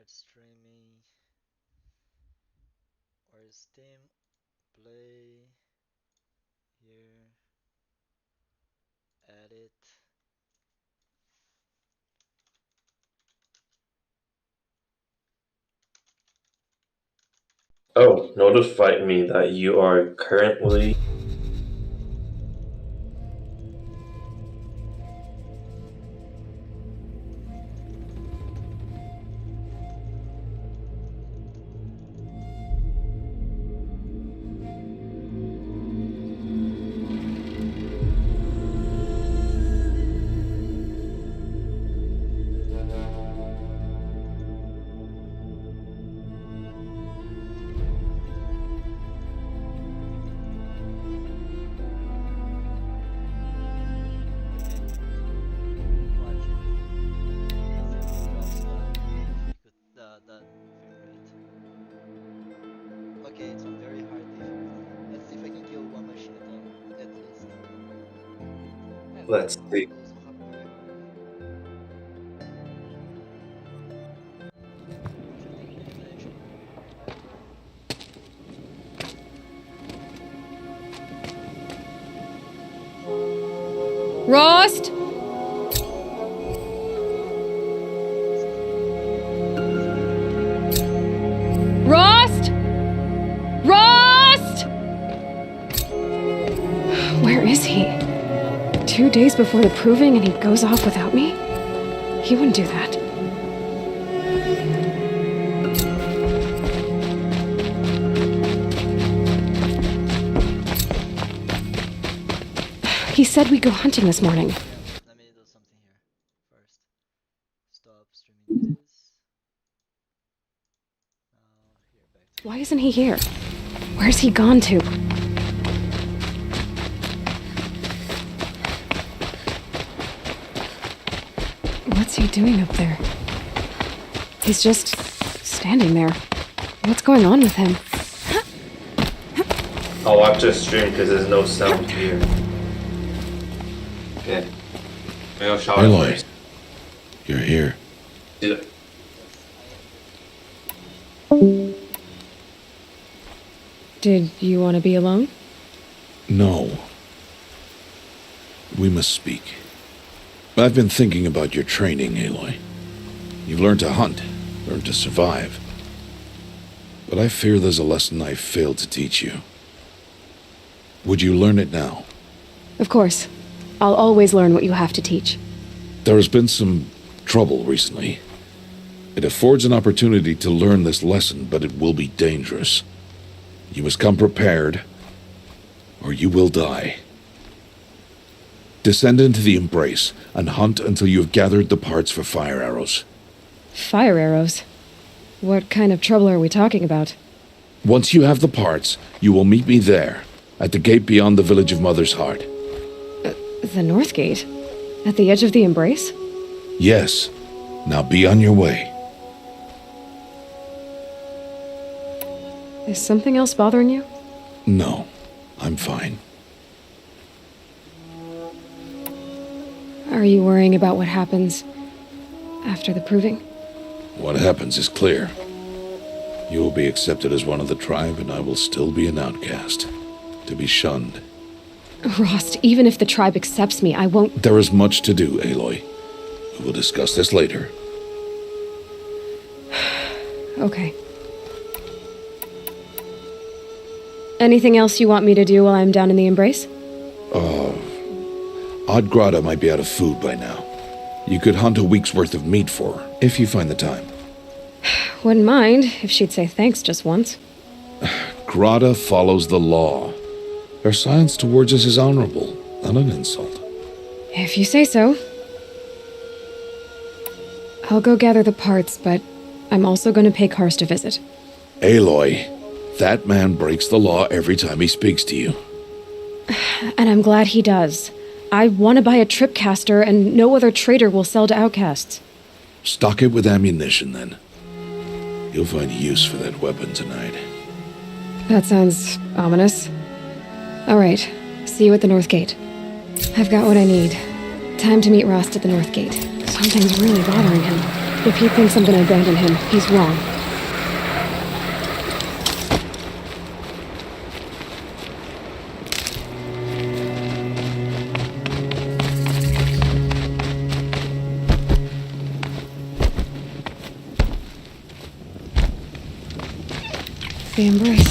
Start streaming or Steam play here, edit. Oh, notify me that you are currently. Watch it. Drops the frame rate. Okay, it's on very hard difficulty. Let's see if I can kill one machine at least. Man, Let's see. those become very hard. Shooting minute actually. Rost! Rost! Rost! Where is he? 2 days before the proving and he goes off without me? He wouldn't do that. He said we'd go hunting this morning. Let me do something here first. Stop streaming this. Here back to Why isn't he here? Where's he gone to? What's he doing up there? He's just standing there. What's going on with him? I'll watch the stream because there's no sound here. Okay. I'll shower Aloy, first. you're here. Do it. Did you want to be alone? No. We must speak. I've been thinking about your training, Aloy. You've learned to hunt, learned to survive. But I fear there's a lesson I've failed to teach you. Would you learn it now? Of course. I'll always learn what you have to teach. There has been some trouble recently. It affords an opportunity to learn this lesson, but it will be dangerous. You must come prepared, or you will die. Descend into the Embrace and hunt until you have gathered the parts for fire arrows. Fire arrows? What kind of trouble are we talking about? Once you have the parts, you will meet me there, at the gate beyond the village of Mother's Heart. The North Gate? At the edge of the Embrace? Yes. Now be on your way. Is something else bothering you? No, I'm fine. Are you worrying about what happens after the proving? What happens is clear. You will be accepted as one of the tribe, and I will still be an outcast, to be shunned. Rost, even if the tribe accepts me, I won't. There is much to do, Aloy. We will discuss this later. Okay. Anything else you want me to do while I'm down in the Embrace? Odd might be out of food by now. You could hunt a week's worth of meat for her, if you find the time. Wouldn't mind if she'd say thanks just once. Grata follows the law. Her silence towards us is honorable, not an insult. If you say so. I'll go gather the parts, but I'm also going to pay Karst a visit. Aloy, that man breaks the law every time he speaks to you. And I'm glad he does. I want to buy a tripcaster, and no other trader will sell to outcasts. Stock it with ammunition, then. You'll find use for that weapon tonight. That sounds ominous. All right, see you at the North Gate. I've got what I need. Time to meet Rost at the North Gate. Something's really bothering him. If he thinks I'm gonna abandon him, he's wrong. The embrace.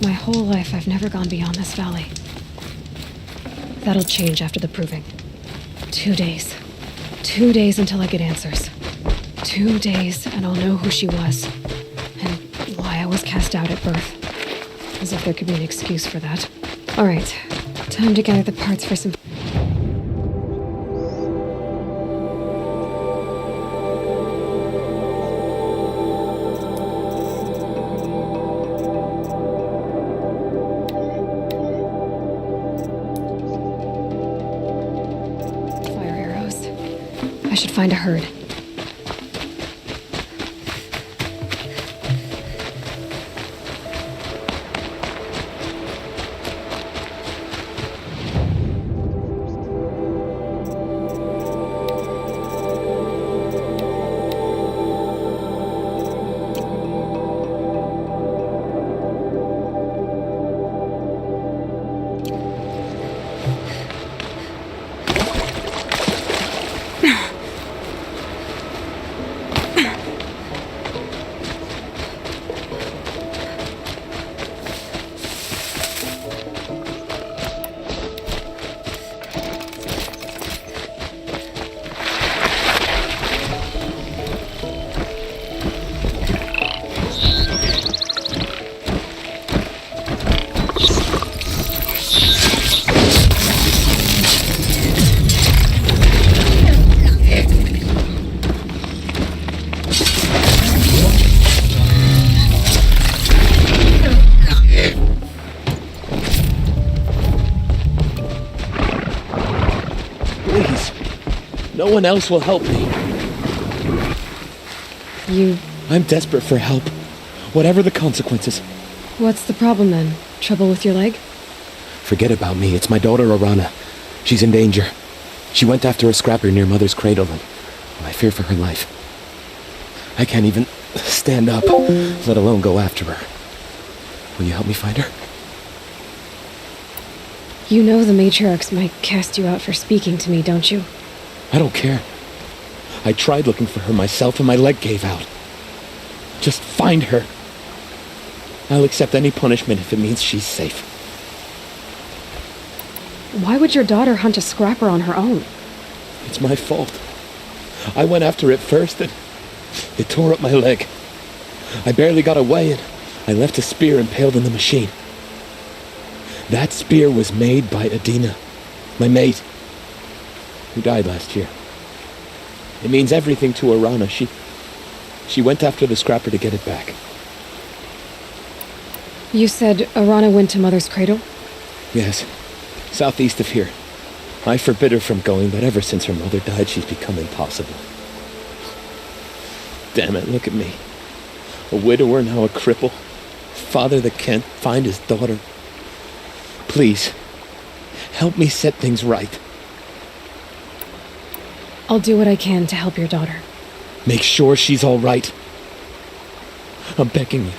My whole life, I've never gone beyond this valley. That'll change after the proving. 2 days. 2 days until I get answers. 2 days, and I'll know who she was. And why I was cast out at birth. As if there could be an excuse for that. Alright, time to gather the parts for some... I should find a herd. No one else will help me. I'm desperate for help. Whatever the consequences. What's the problem then? Trouble with your leg? Forget about me. It's my daughter, Arana. She's in danger. She went after a scrapper near Mother's cradle, and I fear for her life. I can't even stand up, let alone go after her. Will you help me find her? You know the matriarchs might cast you out for speaking to me, don't you? I don't care. I tried looking for her myself and my leg gave out. Just find her. I'll accept any punishment if it means she's safe. Why would your daughter hunt a scrapper on her own? It's my fault. I went after it first and it tore up my leg. I barely got away and I left a spear impaled in the machine. That spear was made by Adina, my mate, who died last year. It means everything to Arana. She went after the scrapper to get it back. You said Arana went to Mother's cradle? Yes, southeast of here. I forbid her from going, but ever since her mother died, she's become impossible. Damn it, look at me. A widower, now a cripple. Father that can't find his daughter. Please, help me set things right. I'll do what I can to help your daughter. Make sure she's all right. I'm begging you.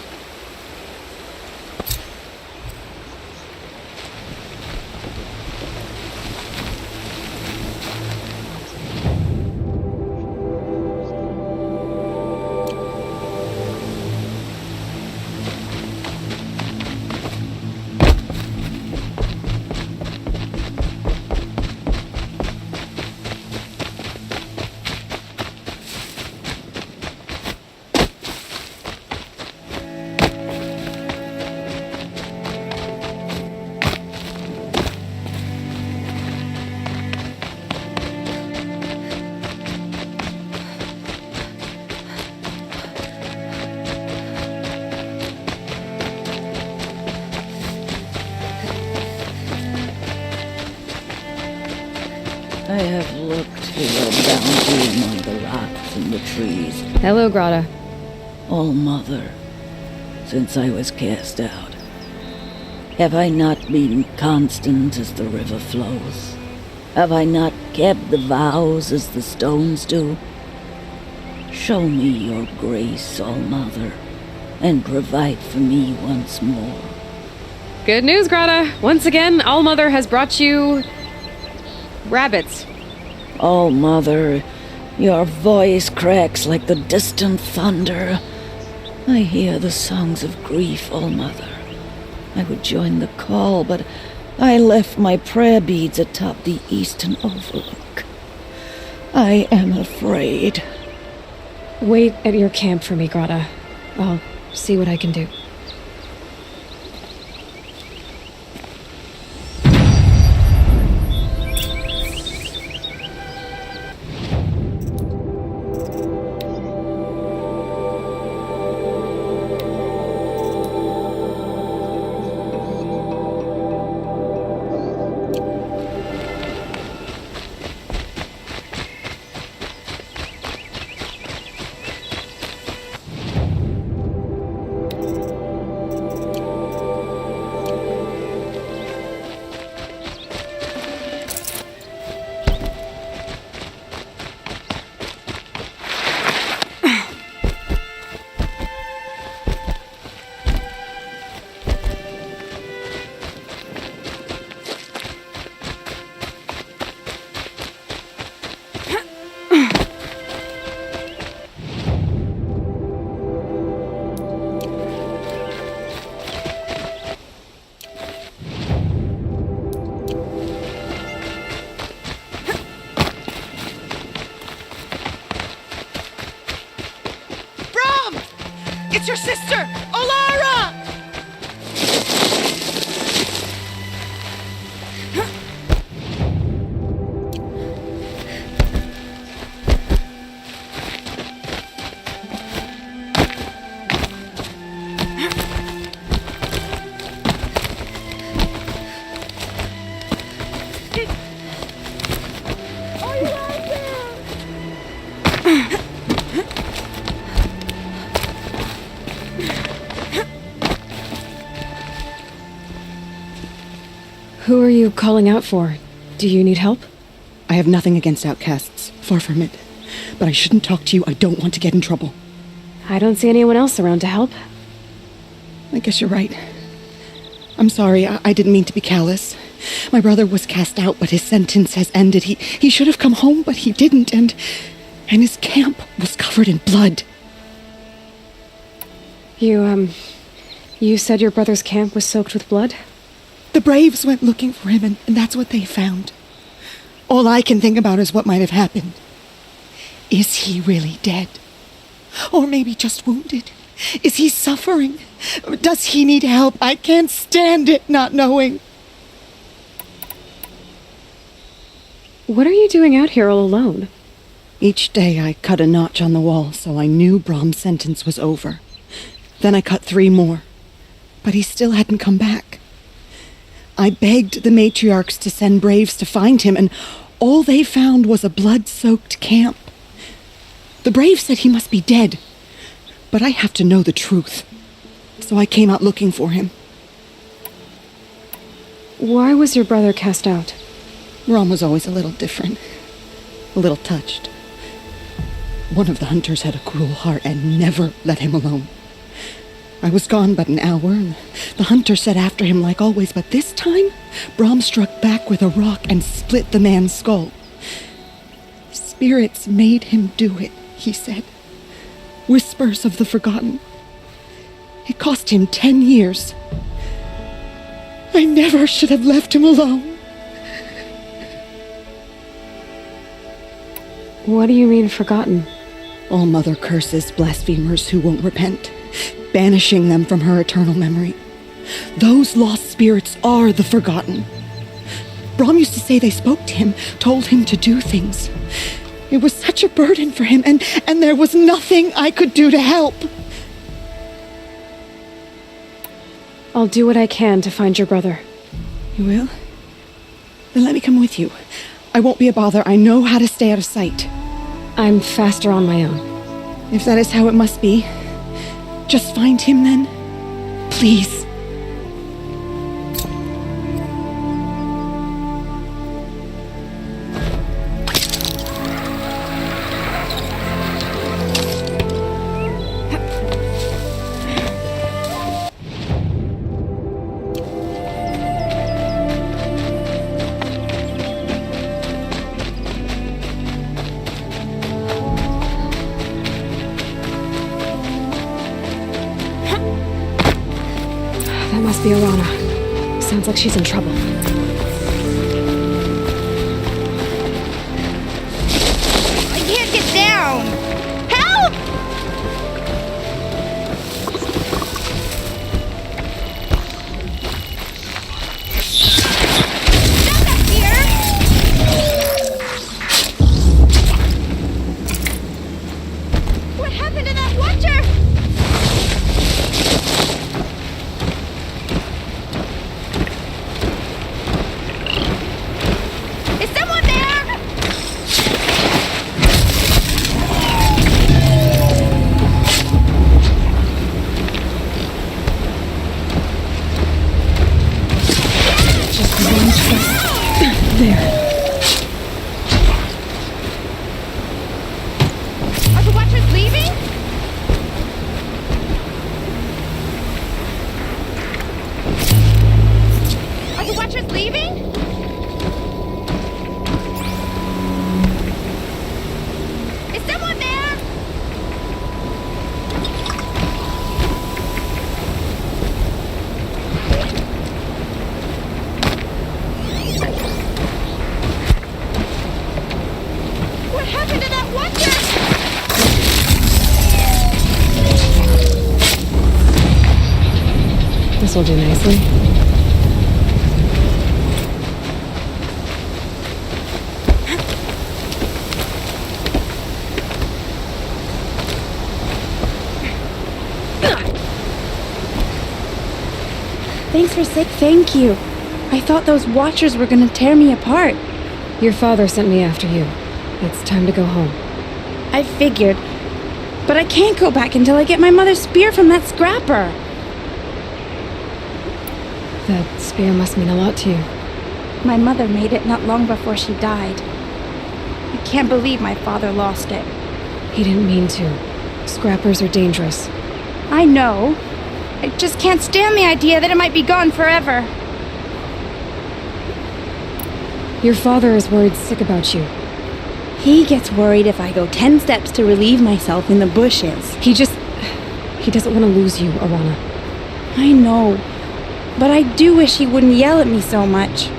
I have looked for your bounty among the rocks and the trees. Hello, Grata. All Mother, since I was cast out. Have I not been constant as the river flows? Have I not kept the vows as the stones do? Show me your grace, All-Mother, and provide for me once more. Good news, Grata. Once again, All-Mother has brought you... rabbits. All-Mother, your voice cracks like the distant thunder. I hear the songs of grief, All-Mother. I would join the call, but I left my prayer beads atop the eastern overlook. I am afraid. Wait at your camp for me, Grata. I'll see what I can do. It's your sister, Olara! Who are you calling out for? Do you need help? I have nothing against outcasts. Far from it. But I shouldn't talk to you. I don't want to get in trouble. I don't see anyone else around to help. I guess you're right. I'm sorry. I didn't mean to be callous. My brother was cast out, but his sentence has ended. He should have come home, but he didn't, and his camp was covered in blood. You said your brother's camp was soaked with blood? The Braves went looking for him, and that's what they found. All I can think about is what might have happened. Is he really dead? Or maybe just wounded? Is he suffering? Does he need help? I can't stand it not knowing. What are you doing out here all alone? Each day I cut a notch on the wall so I knew Brom's sentence was over. Then I cut 3 more. But he still hadn't come back. I begged the matriarchs to send Braves to find him, and all they found was a blood-soaked camp. The Braves said he must be dead, but I have to know the truth. So I came out looking for him. Why was your brother cast out? Brom was always a little different, a little touched. One of the hunters had a cruel heart and never let him alone. I was gone but an hour, and the hunter set after him like always, but this time, Brom struck back with a rock and split the man's skull. Spirits made him do it, he said. Whispers of the forgotten. It cost him 10 years. I never should have left him alone. What do you mean, forgotten? All-Mother curses blasphemers who won't repent, banishing them from her eternal memory. Those lost spirits are the forgotten. Brom used to say they spoke to him, told him to do things. It was such a burden for him, and there was nothing I could do to help. I'll do what I can to find your brother. You will? Then let me come with you. I won't be a bother. I know how to stay out of sight. I'm faster on my own. If that is how it must be, just find him then. Please. Must be Arana. Sounds like she's in trouble. I can't get down! Help! Get back here! What happened to that watcher? Is someone there? Just one step. There. Are the watchers leaving? Are the watchers leaving? Is someone there? What happened to that watcher? This will do nicely. Thanks for sick. Thank you. I thought those watchers were gonna tear me apart. Your father sent me after you. It's time to go home. I figured. But I can't go back until I get my mother's spear from that scrapper. That spear must mean a lot to you. My mother made it not long before she died. I can't believe my father lost it. He didn't mean to. Scrappers are dangerous. I know. I just can't stand the idea that it might be gone forever. Your father is worried sick about you. He gets worried if I go 10 steps to relieve myself in the bushes. He doesn't want to lose you, Arana. I know. But I do wish he wouldn't yell at me so much.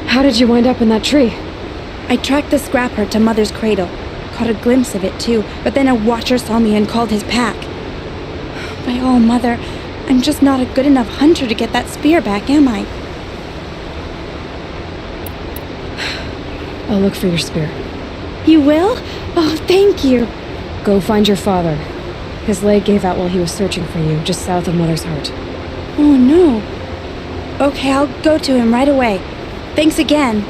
How did you wind up in that tree? I tracked the scrapper to Mother's cradle. Caught a glimpse of it too, but then a watcher saw me and called his pack. By all, Mother, I'm just not a good enough hunter to get that spear back, am I? I'll look for your spear. You will? Oh, thank you. Go find your father. His leg gave out while he was searching for you, just south of Mother's Heart. Oh, no. Okay, I'll go to him right away. Thanks again.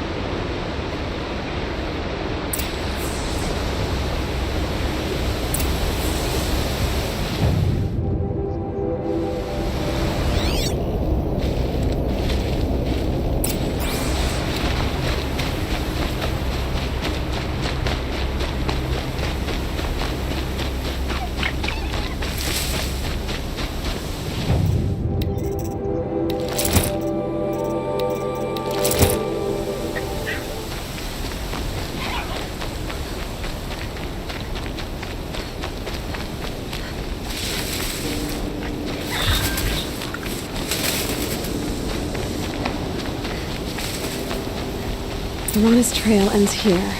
Arana's trail ends here.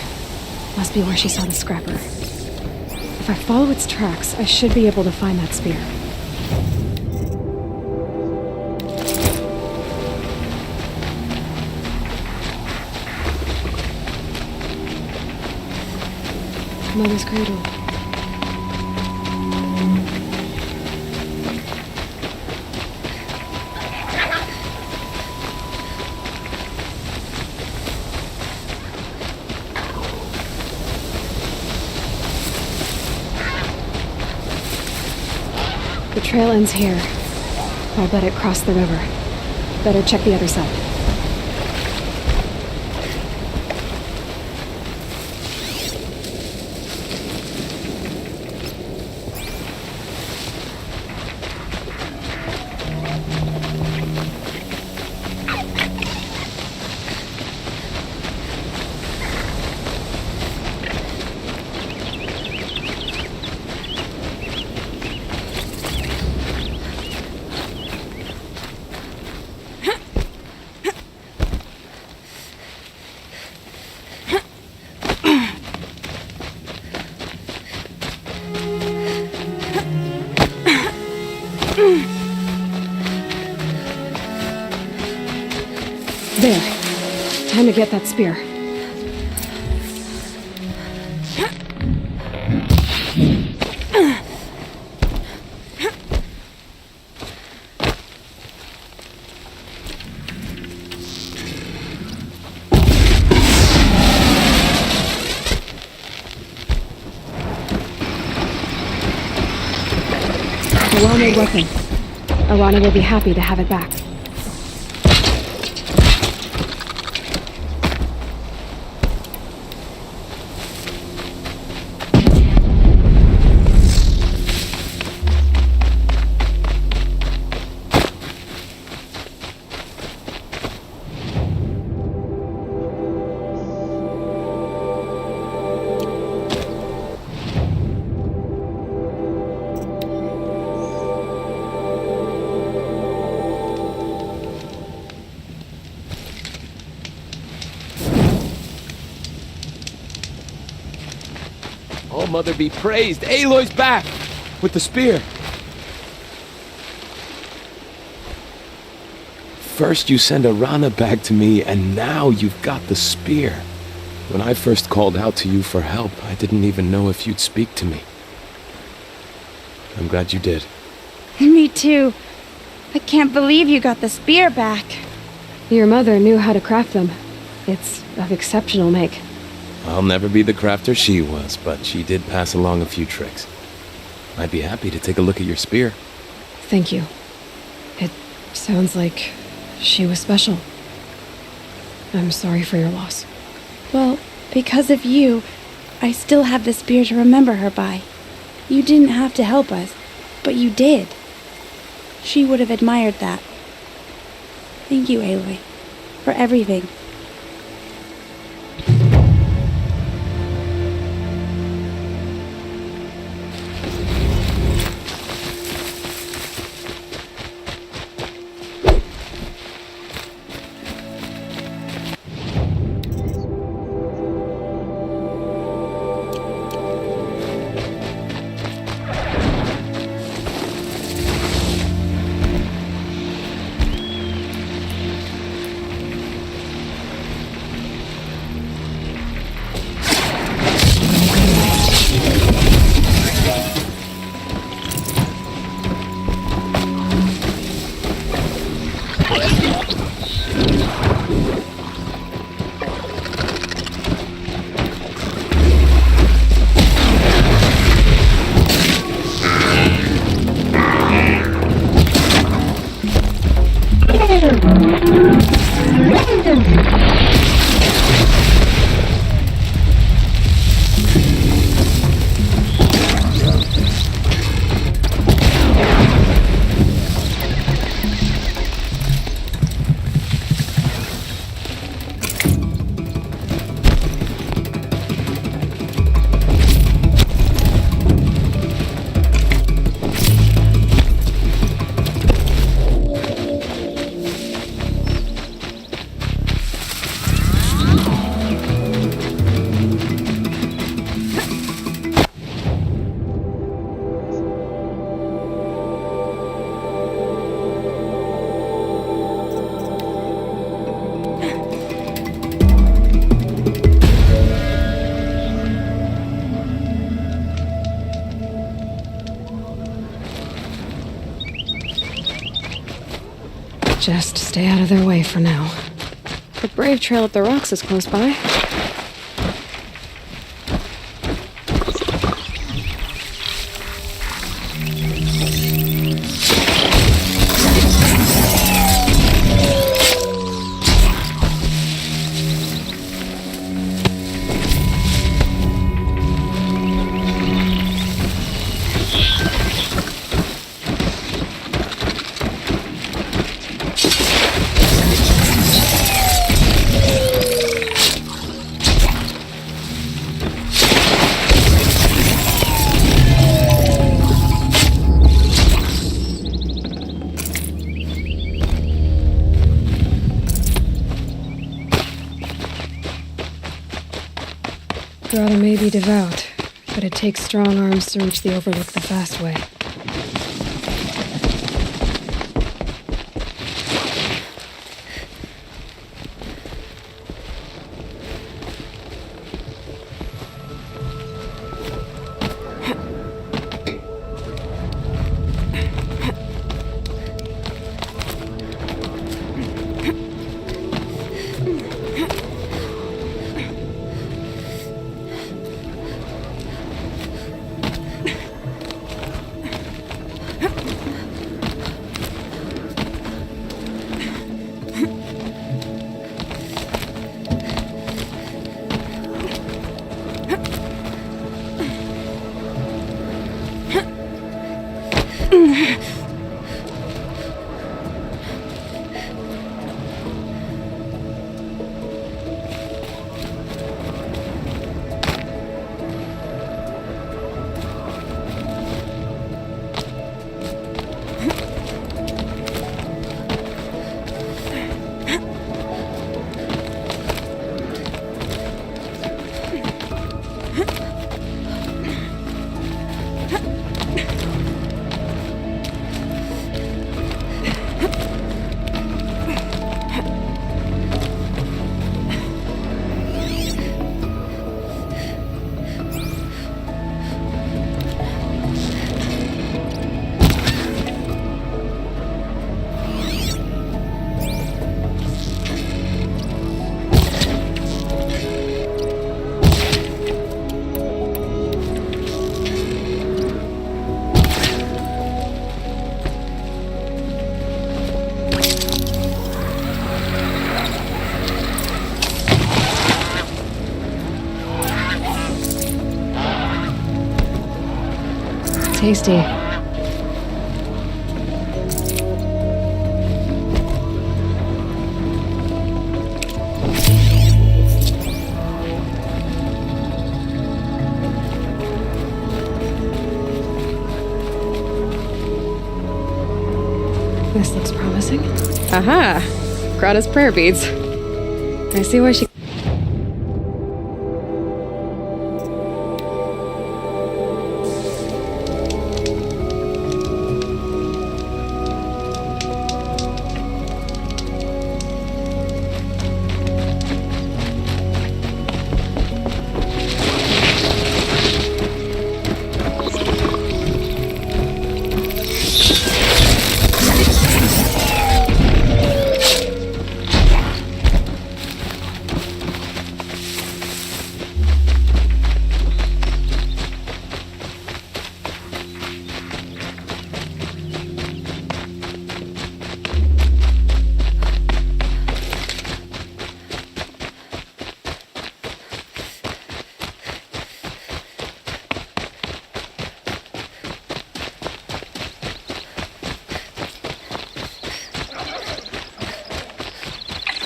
Must be where she saw the scrapper. If I follow its tracks, I should be able to find that spear. Mother's cradle. The trail ends here. I'll bet it crossed the river. Better check the other side. time to get that spear. A well-made weapon. Arana will be happy to have it back. Oh, Mother be praised! Aloy's back! With the spear! First you send Arana back to me, and now you've got the spear. When I first called out to you for help, I didn't even know if you'd speak to me. I'm glad you did. Me too. I can't believe you got the spear back. Your mother knew how to craft them. It's of exceptional make. I'll never be the crafter she was, but she did pass along a few tricks. I'd be happy to take a look at your spear. Thank you. It sounds like she was special. I'm sorry for your loss. Well, because of you, I still have the spear to remember her by. You didn't have to help us, but you did. She would have admired that. Thank you, Aloy, for everything. Just stay out of their way for now. The Brave Trail up the rocks is close by. Grotto may be devout, but it takes strong arms to reach the Overlook the fast way. Tasty. This looks promising. Aha! Grata's prayer beads. I see why she...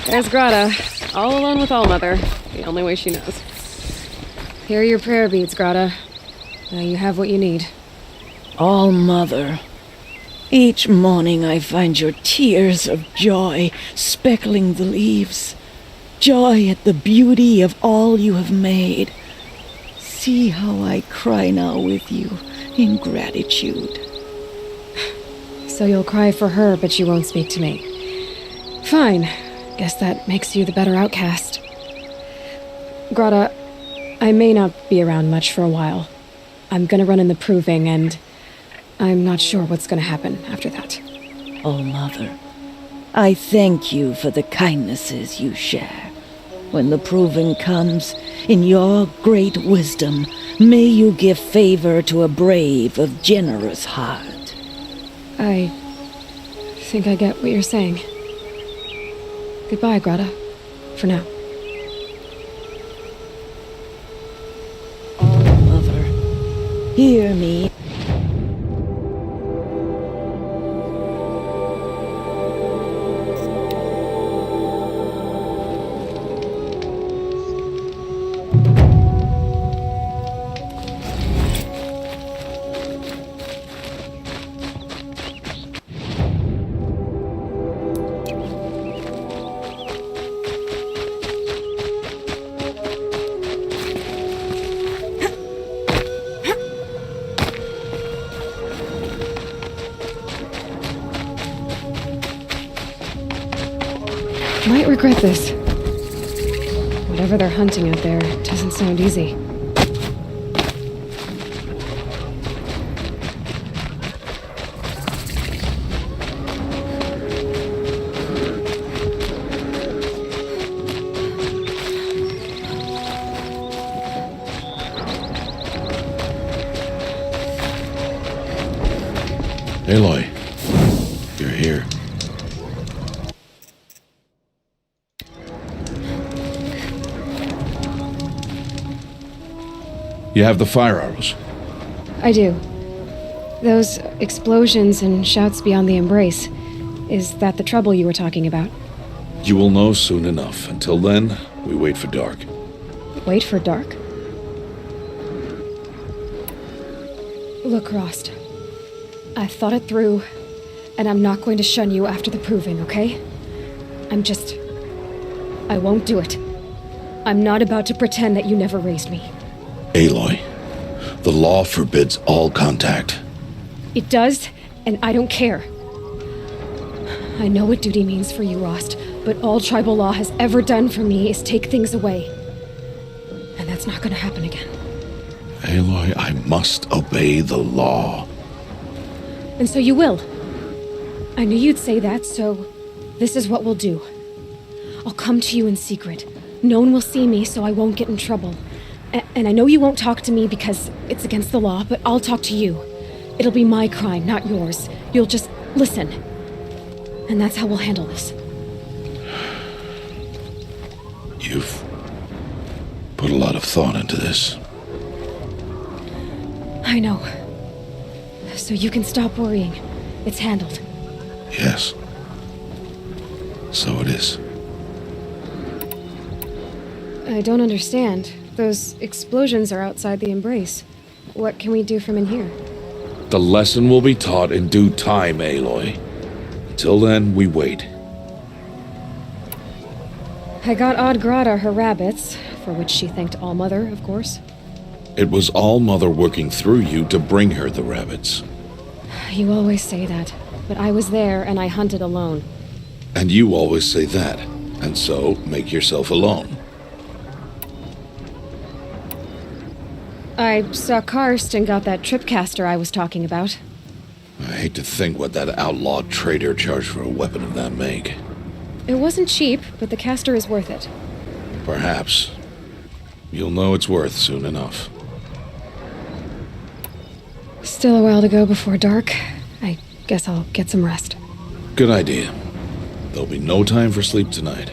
There's Grata, all alone with All-Mother, the only way she knows. Here are your prayer beads, Grata. Now you have what you need. All-Mother, each morning I find your tears of joy speckling the leaves. Joy at the beauty of all you have made. See how I cry now with you in gratitude. So you'll cry for her, but you won't speak to me. Fine. Guess that makes you the better outcast. Grata, I may not be around much for a while. I'm gonna run in the proving, and I'm not sure what's gonna happen after that. All-Mother, I thank you for the kindnesses you share. When the proving comes, in your great wisdom, may you give favor to a brave of generous heart. I think I get what you're saying. Goodbye, Grata. For now. All-Mother, hear me. Might regret this. Whatever they're hunting out there doesn't sound easy. Aloy, you're here. You have the fire arrows. I do. Those explosions and shouts beyond the embrace. Is that the trouble you were talking about? You will know soon enough. Until then, we wait for dark. Wait for dark? Look, Rost. I thought it through, and I'm not going to shun you after the proving, okay? I won't do it. I'm not about to pretend that you never raised me. Aloy, the law forbids all contact. It does, and I don't care. I know what duty means for you, Rost, but all tribal law has ever done for me is take things away. And that's not gonna happen again. Aloy, I must obey the law. And so you will. I knew you'd say that, so this is what we'll do. I'll come to you in secret. No one will see me, so I won't get in trouble. And I know you won't talk to me because it's against the law, but I'll talk to you. It'll be my crime, not yours. You'll just listen. And that's how we'll handle this. You've put a lot of thought into this. I know. So you can stop worrying. It's handled. Yes. So it is. I don't understand. Those explosions are outside the embrace. What can we do from in here? The lesson will be taught in due time, Aloy. Until then, we wait. I got Odd Grata her rabbits, for which she thanked All-Mother, of course. It was All-Mother working through you to bring her the rabbits. You always say that, but I was there and I hunted alone. And you always say that, and so make yourself alone. I saw Karst and got that tripcaster I was talking about. I hate to think what that outlaw trader charged for a weapon of that make. It wasn't cheap, but the caster is worth it. Perhaps. You'll know it's worth soon enough. Still a while to go before dark. I guess I'll get some rest. Good idea. There'll be no time for sleep tonight.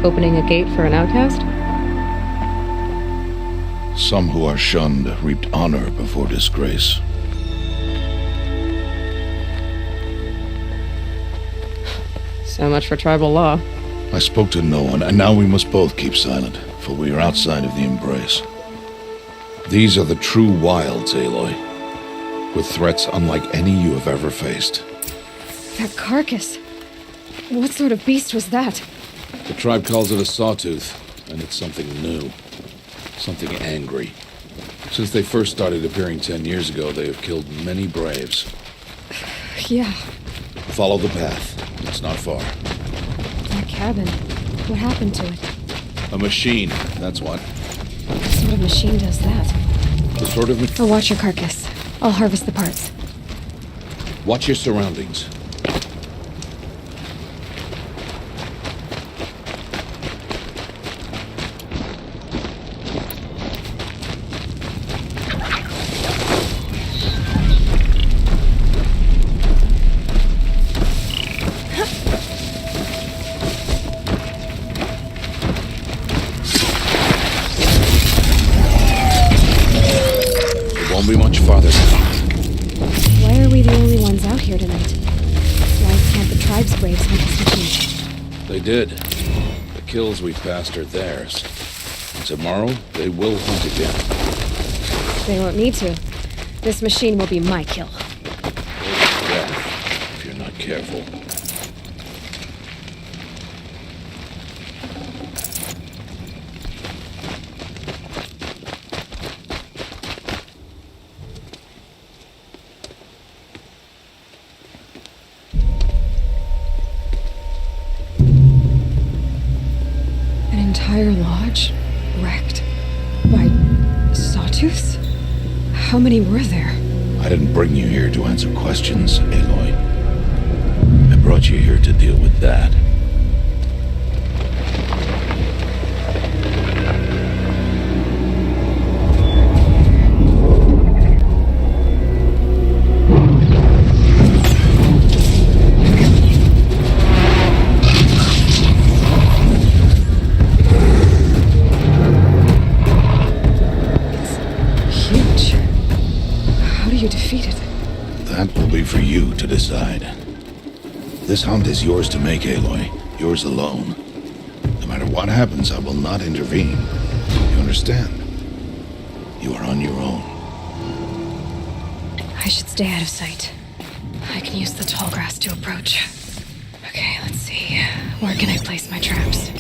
Opening a gate for an outcast? Some who are shunned reaped honor before disgrace. So much for tribal law. I spoke to no one, and now we must both keep silent, for we are outside of the embrace. These are the true wilds, Aloy, with threats unlike any you have ever faced. That carcass. What sort of beast was that? The tribe calls it a sawtooth, and it's something new. Something angry. Since they first started appearing 10 years ago, they have killed many braves. Yeah, Follow the path. It's not far. that cabin. What happened to it? A machine, that's what. What sort of machine does that? The sort of... I'll watch your carcass. I'll harvest the parts. Watch your surroundings. Won't be much farther now. Why are we the only ones out here tonight? Why can't the tribe's braves hunt us too? They did. The kills we passed are theirs. And tomorrow, they will hunt again. They won't need to. This machine will be my kill. Death, if you're not careful. entire lodge wrecked by sawtooths? How many were there? I didn't bring you here to answer questions, Aloy. I brought you here to deal with that. Huge. How do you defeat it? That will be for you to decide. This hunt is yours to make, Aloy. Yours alone. No matter what happens, I will not intervene. You understand? You are on your own. I should stay out of sight. I can use the tall grass to approach. Okay, let's see. Where can I place my traps?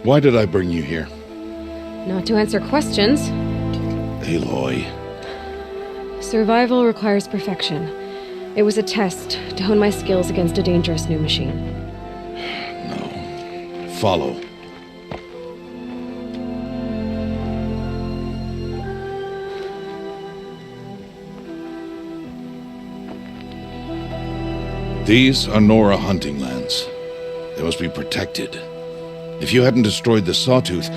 Why did I bring you here? Not to answer questions. Aloy. Survival requires perfection. It was a test to hone my skills against a dangerous new machine. No. Follow. These are Nora hunting lands. They must be protected. If you hadn't destroyed the Sawtooth,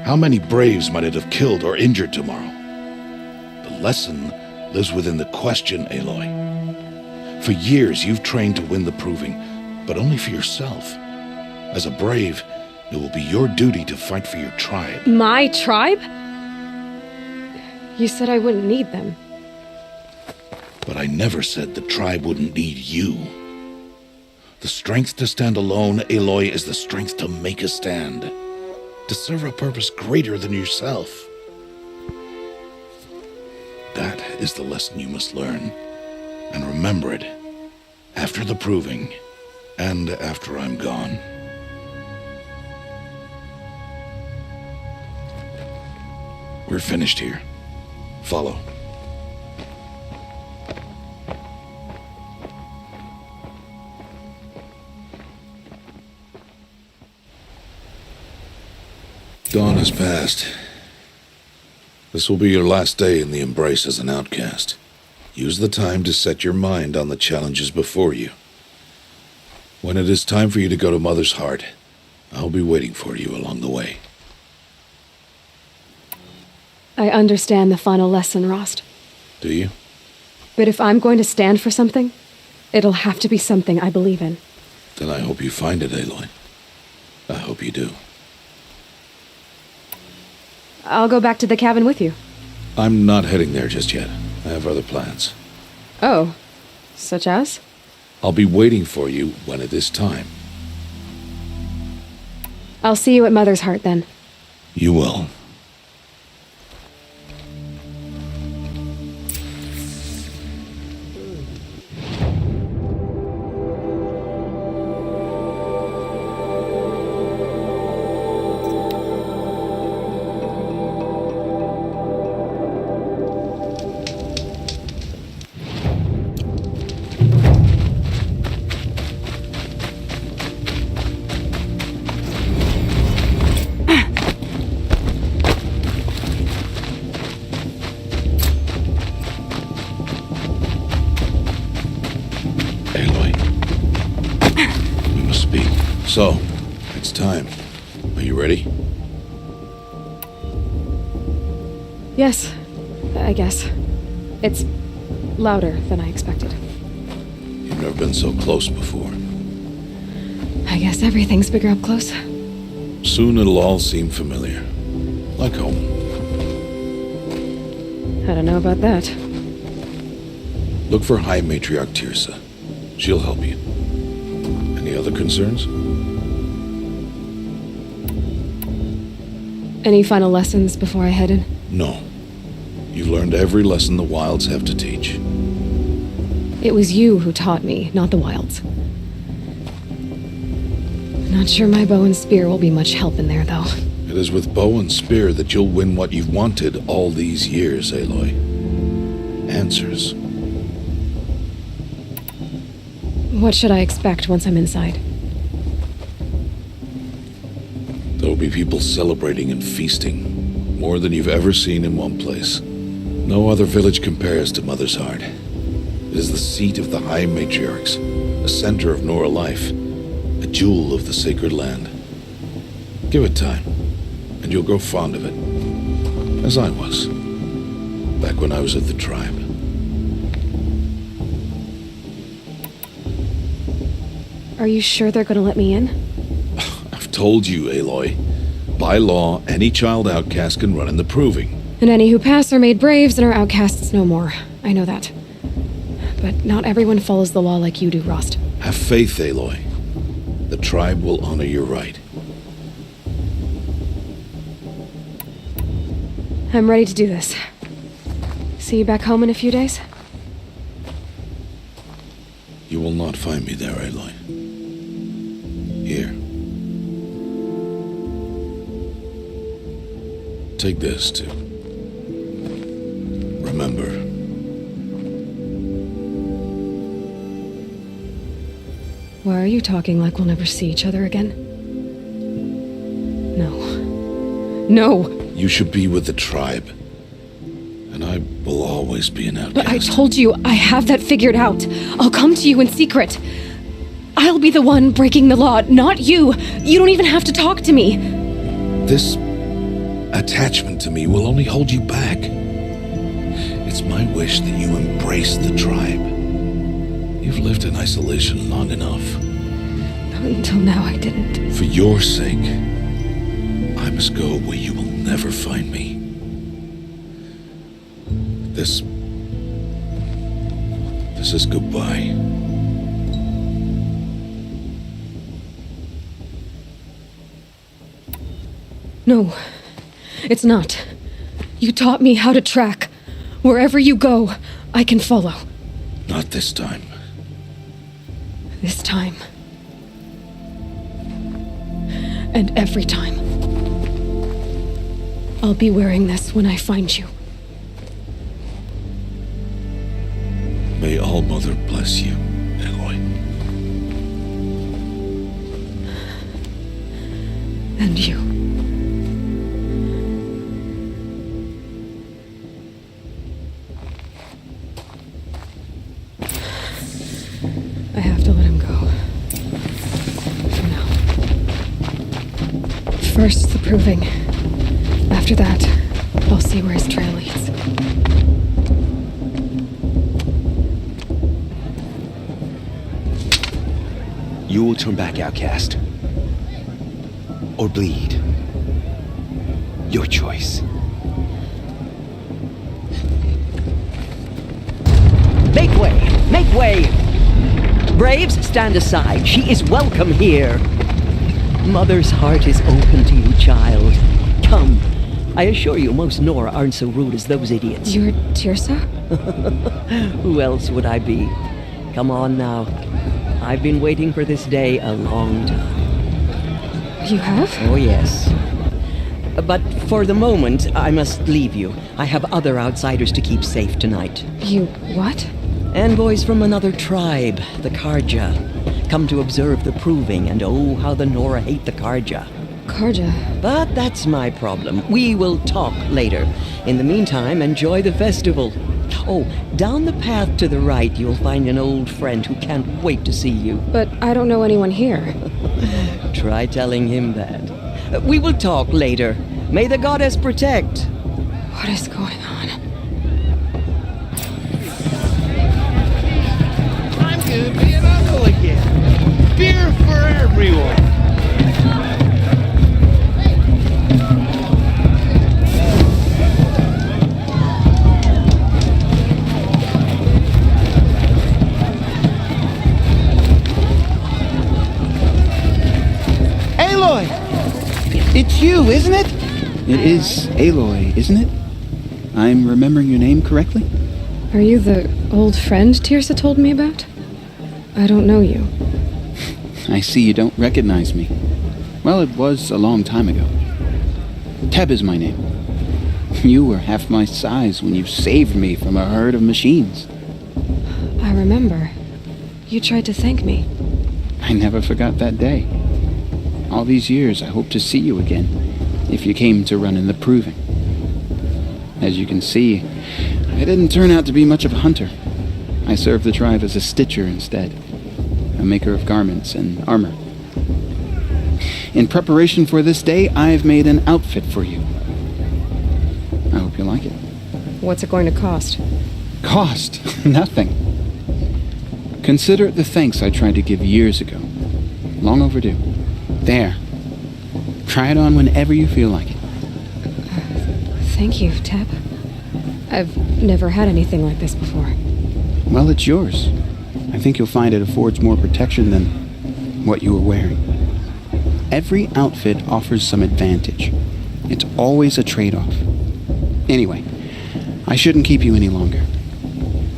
how many Braves might it have killed or injured tomorrow? The lesson lives within the question, Aloy. For years, you've trained to win the Proving, but only for yourself. As a Brave, it will be your duty to fight for your tribe. My tribe? You said I wouldn't need them. But I never said the tribe wouldn't need you. The strength to stand alone, Aloy, is the strength to make a stand. To serve a purpose greater than yourself. That is the lesson you must learn. And remember it. After the Proving. And after I'm gone. We're finished here. Follow. Dawn has passed. This will be your last day in the Embrace as an outcast. Use the time to set your mind on the challenges before you. When it is time for you to go to Mother's Heart, I'll be waiting for you along the way. I understand the final lesson, Rost. Do you? But if I'm going to stand for something, it'll have to be something I believe in. Then I hope you find it, Aloy. I hope you do. I'll go back to the cabin with you. I'm not heading there just yet. I have other plans. Oh, such as? I'll be waiting for you when it is time. I'll see you at Mother's Heart then. You will. So, it's time. Are you ready? Yes, I guess. It's louder than I expected. You've never been so close before. I guess everything's bigger up close. Soon it'll all seem familiar. Like home. I don't know about that. Look for High Matriarch Tirsa. She'll help you. Any other concerns? Any final lessons before I head in? No. You've learned every lesson the Wilds have to teach. It was you who taught me, not the Wilds. Not sure my bow and spear will be much help in there, though. It is with bow and spear that you'll win what you've wanted all these years, Aloy. Answers. What should I expect once I'm inside? There'll be people celebrating and feasting, more than you've ever seen in one place. No other village compares to Mother's Heart. It is the seat of the High Matriarchs, a center of Nora life, a jewel of the sacred land. Give it time, and you'll grow fond of it, as I was, back when I was at the tribe. Are you sure they're gonna let me in? I've told you, Aloy. By law, any child outcast can run in the proving. And any who pass are made braves and are outcasts no more. I know that. But not everyone follows the law like you do, Rost. Have faith, Aloy. The tribe will honor your right. I'm ready to do this. See you back home in a few days? You will not find me there, Aloy. Here. Take this, too. Remember. Why are you talking like we'll never see each other again? No. No! You should be with the tribe. And I will always be an outcast. But I told you, I have that figured out. I'll come to you in secret. I'll be the one breaking the law, not you. You don't even have to talk to me. This attachment to me will only hold you back. It's my wish that you embrace the tribe. You've lived in isolation long enough. Until now, I didn't. For your sake, I must go where you will never find me. This is goodbye. No, it's not. You taught me how to track. Wherever you go, I can follow. Not this time. This time. And every time. I'll be wearing this when I find you. May All Mother bless you, Aloy. And you. I have to let him go. For now. First, the proving. After that, I'll see where his trail leads. You will turn back, outcast. Or bleed. Your choice. Make way! Make way! Braves, stand aside. She is welcome here. Mother's heart is open to you, child. Come. I assure you, most Nora aren't so rude as those idiots. You're Tirsa? Who else would I be? Come on now. I've been waiting for this day a long time. You have? Oh, yes. But for the moment, I must leave you. I have other outsiders to keep safe tonight. You what? Envoys from another tribe, the Karja. Come to observe the proving, and oh, how the Nora hate the Karja. Karja? But that's my problem. We will talk later. In the meantime, enjoy the festival. Oh, down the path to the right, you'll find an old friend who can't wait to see you. But I don't know anyone here. Try telling him that. We will talk later. May the goddess protect. What is going on? I'm gonna be an uncle again. Beer for everyone. Aloy! It's you, isn't it? It is Aloy, isn't it? I'm remembering your name correctly? Are you the old friend Tirsa told me about? I don't know you. I see you don't recognize me. Well, it was a long time ago. Teb is my name. You were half my size when you saved me from a herd of machines. I remember. You tried to thank me. I never forgot that day. All these years, I hope to see you again, if you came to run in the proving. As you can see, I didn't turn out to be much of a hunter. I served the tribe as a stitcher instead, a maker of garments and armor. In preparation for this day, I've made an outfit for you. I hope you like it. What's it going to cost? Cost? Nothing. Consider it the thanks I tried to give years ago. Long overdue. There. Try it on whenever you feel like it. Thank you, Teb. I've never had anything like this before. Well, it's yours. I think you'll find it affords more protection than what you were wearing. Every outfit offers some advantage. It's always a trade-off. Anyway, I shouldn't keep you any longer.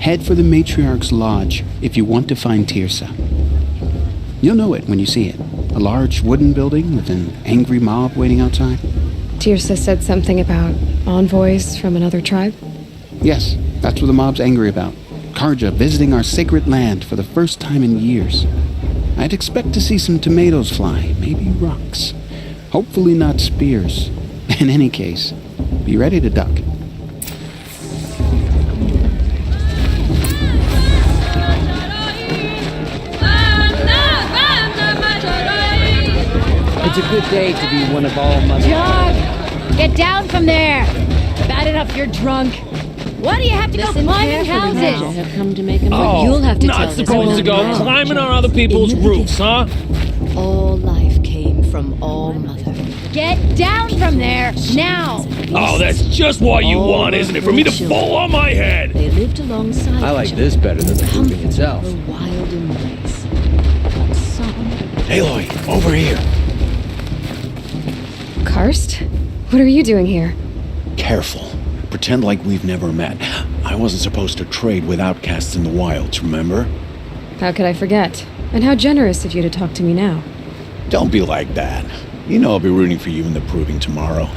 Head for the Matriarch's Lodge if you want to find Tirsa. You'll know it when you see it. A large wooden building with an angry mob waiting outside. Tirsa said something about envoys from another tribe? Yes, that's what the mob's angry about. Karja visiting our sacred land for the first time in years. I'd expect to see some tomatoes fly, maybe rocks. Hopefully not spears. In any case, be ready to duck. It's a good day to be one of all mothers. John! Get down from there! Bad enough you're drunk. Why do you have to go climbing houses? I have come to make a Oh, you'll have to not tell supposed to go climbing on other people's roofs, huh? All life came from All Mother. Get down from there, now! Oh, that's just what you All want, isn't it? For me to children. fall on my head! They lived alongside I like each this better than the other, proving itself. comfortable, wild embrace. But some Aloy, over here. Karst? What are you doing here? Careful. Pretend like we've never met. I wasn't supposed to trade with outcasts in the wilds, remember? How could I forget? And how generous of you to talk to me now. Don't be like that. You know I'll be rooting for you in the proving tomorrow.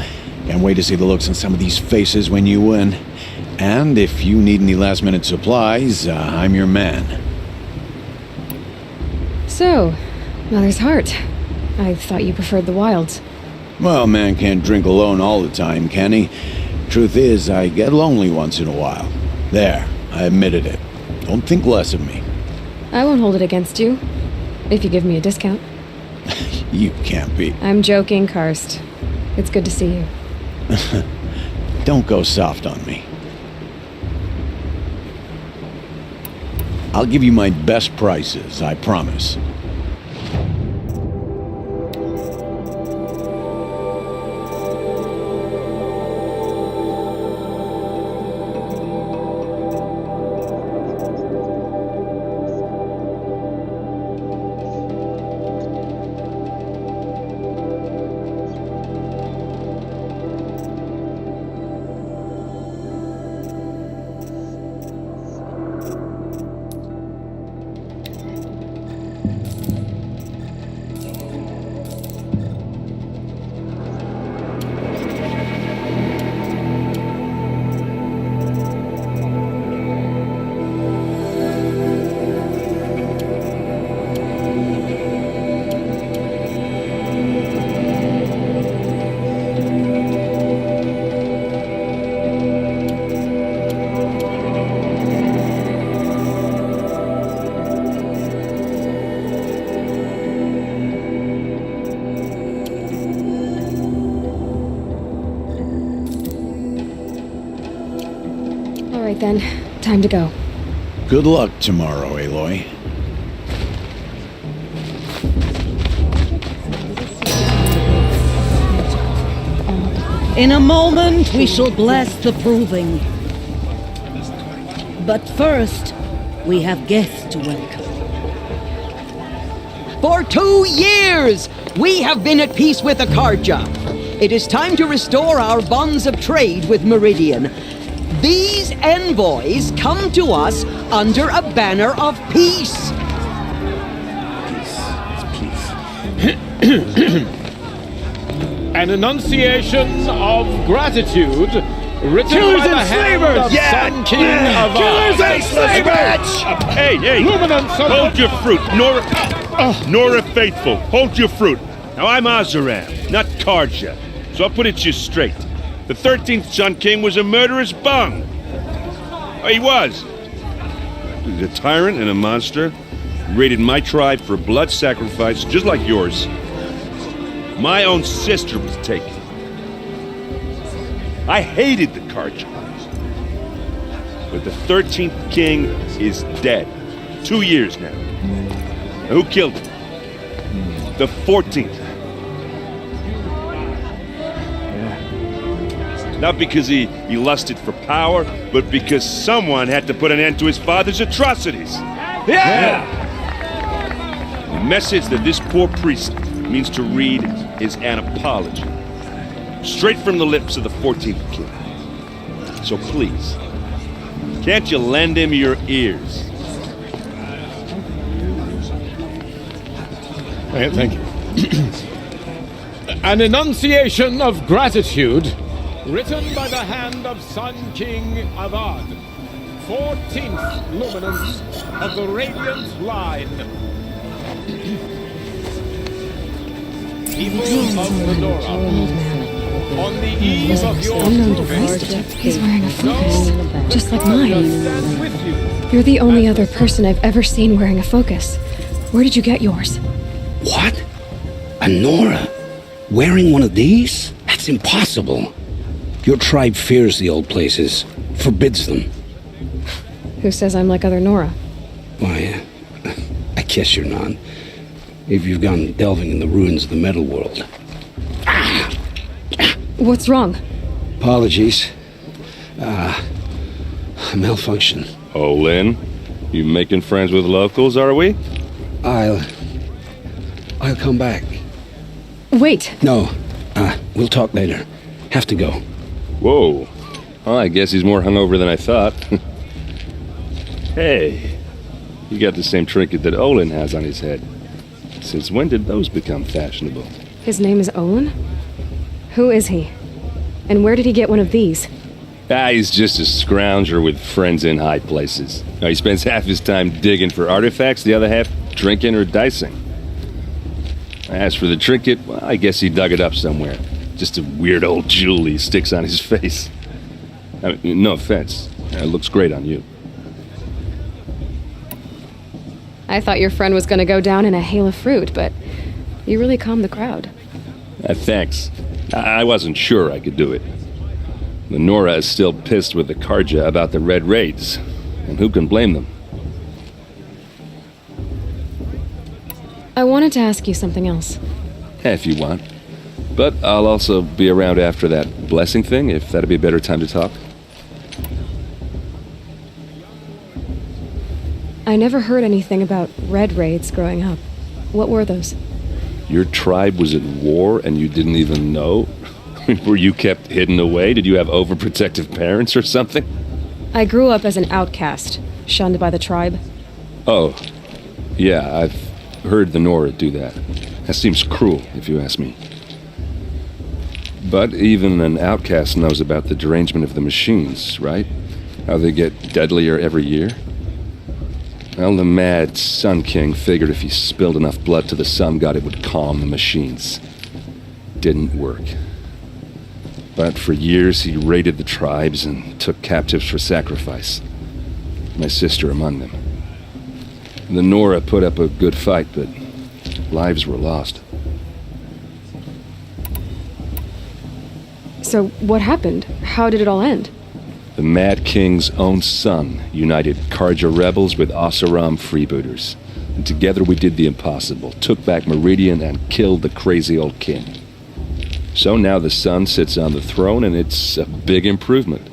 Can't wait to see the looks on some of these faces when you win. And if you need any last-minute supplies, I'm your man. So, Mother's Heart. I thought you preferred the wilds. Well, man can't drink alone all the time, can he? Truth is, I get lonely once in a while. There, I admitted it. Don't think less of me. I won't hold it against you. If you give me a discount. You can't be. I'm joking, Karst. It's good to see you. Don't go soft on me. I'll give you my best prices, I promise. Then, time to go. Good luck tomorrow, Aloy. In a moment, we shall bless the proving. But first, we have guests to welcome. For 2 years, we have been at peace with Akarja. It is time to restore our bonds of trade with Meridian. These envoys come to us under a banner of peace. An enunciation of gratitude written Killers by the and hand slavers! of Sun King of Killers and slavers! Hey, Luminance of hold your fruit. Nora Faithful, hold your fruit. Now, I'm Oseram, not Karja, so I'll put it to you straight. The 13th Sun King was a murderous bung. Oh, he was. He was a tyrant and a monster. He raided my tribe for blood sacrifice, just like yours. My own sister was taken. I hated the Karja. But the 13th King is dead. 2 years now. Now, who killed him? The 14th. Not because he lusted for power, but because someone had to put an end to his father's atrocities. Yeah! The message that this poor priest means to read is an apology. Straight from the lips of the 14th king. So please, can't you lend him your ears? Thank you. An enunciation of gratitude written by the hand of Sun King Avad, 14th luminance of the Radiant Line. People of Fedora, on the eve of your Unknown device detector. He's wearing a focus, just like mine. You're the only other person I've ever seen wearing a focus. Where did you get yours? What? A Nora? Wearing one of these? That's impossible. Your tribe fears the old places, forbids them. Who says I'm like other Nora? Why, I guess you're not. If you've gone delving in the ruins of the metal world. What's wrong? Apologies. A malfunction. Oh, Lynn, you making friends with locals, are we? I'll come back. Wait. No, we'll talk later. Have to go. Whoa. Well, I guess he's more hungover than I thought. Hey, you got the same trinket that Olin has on his head. Since when did those become fashionable? His name is Olin? Who is he? And where did he get one of these? He's just a scrounger with friends in high places. Now, he spends half his time digging for artifacts, the other half drinking or dicing. As for the trinket, well, I guess he dug it up somewhere. Just a weird old jewel he sticks on his face. I mean, no offense. It looks great on you. I thought your friend was gonna go down in a hail of fruit, but you really calmed the crowd. Thanks. I wasn't sure I could do it. The Nora is still pissed with the Karja about the Red Raids, and who can blame them? I wanted to ask you something else. If you want. But I'll also be around after that blessing thing, if that'd be a better time to talk. I never heard anything about Red Raids growing up. What were those? Your tribe was at war and you didn't even know? Were you kept hidden away? Did you have overprotective parents or something? I grew up as an outcast, shunned by the tribe. Oh, yeah, I've heard the Nora do that. That seems cruel, if you ask me. But even an outcast knows about the derangement of the machines, right? How they get deadlier every year? Well, the mad Sun King figured if he spilled enough blood to the Sun God, it would calm the machines. Didn't work. But for years, he raided the tribes and took captives for sacrifice. My sister among them. The Nora put up a good fight, but lives were lost. So what happened? How did it all end? The Mad King's own son united Karja rebels with Oseram freebooters. And together we did the impossible, took back Meridian and killed the crazy old king. So now the son sits on the throne and it's a big improvement.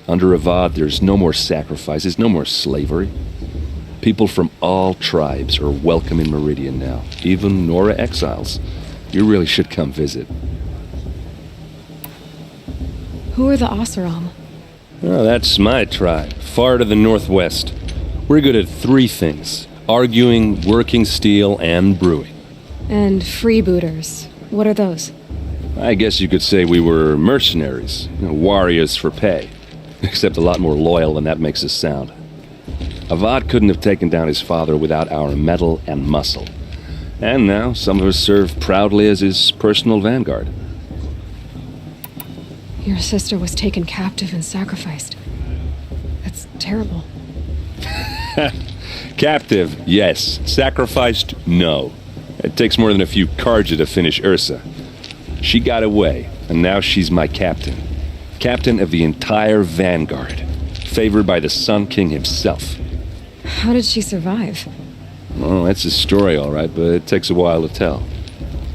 Under Avad there's no more sacrifices, no more slavery. People from all tribes are welcome in Meridian now, even Nora exiles. You really should come visit. Who are the Oseram? Oh, that's my tribe, far to the northwest. We're good at 3 things: arguing, working steel, and brewing. And freebooters. What are those? I guess you could say we were mercenaries, warriors for pay. Except a lot more loyal than that makes us sound. Avad couldn't have taken down his father without our metal and muscle. And now some of us serve proudly as his personal vanguard. Your sister was taken captive and sacrificed. That's terrible. Captive, yes. Sacrificed, no. It takes more than a few Karja to finish Ursa. She got away, and now she's my captain. Captain of the entire vanguard. Favored by the Sun King himself. How did she survive? Well, that's a story, all right, but it takes a while to tell.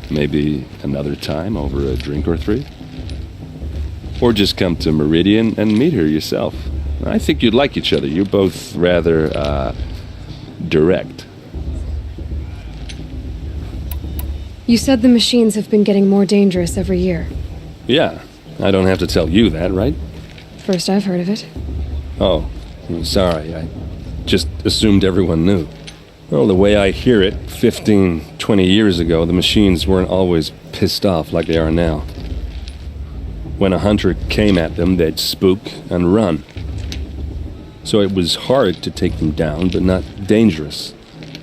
Maybe another time over a drink or 3? Or just come to Meridian and meet her yourself. I think you'd like each other. You're both rather, direct. You said the machines have been getting more dangerous every year. Yeah, I don't have to tell you that, right? First I've heard of it. Oh, I'm sorry. I just assumed everyone knew. Well, the way I hear it, 15, 20 years ago, the machines weren't always pissed off like they are now. When a hunter came at them, they'd spook and run. So it was hard to take them down, but not dangerous,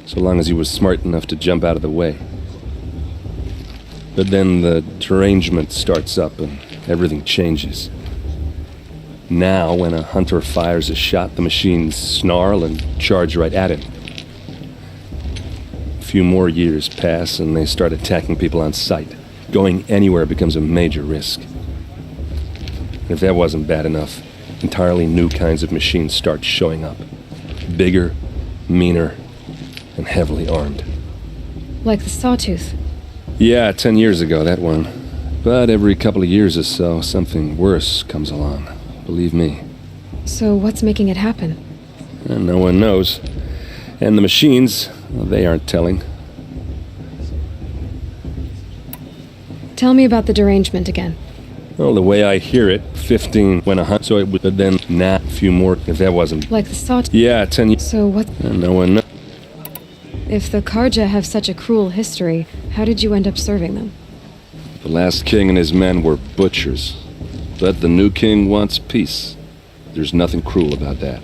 so long as he was smart enough to jump out of the way. But then the derangement starts up and everything changes. Now, when a hunter fires a shot, the machines snarl and charge right at him. A few more years pass and they start attacking people on sight. Going anywhere becomes a major risk. If that wasn't bad enough, entirely new kinds of machines start showing up. Bigger, meaner, and heavily armed. Like the Sawtooth. Yeah, 10 years ago, that one. But every couple of years or so, something worse comes along. Believe me. So what's making it happen? And no one knows. And the machines, well, they aren't telling. Tell me about the derangement again. Well, the way I hear it, 15 when a hunt, so it would then a few more if that wasn't. Like the Sawtooth? Yeah, 10 years. So what? And no one knows. If the Karja have such a cruel history, how did you end up serving them? The last king and his men were butchers. But the new king wants peace. There's nothing cruel about that.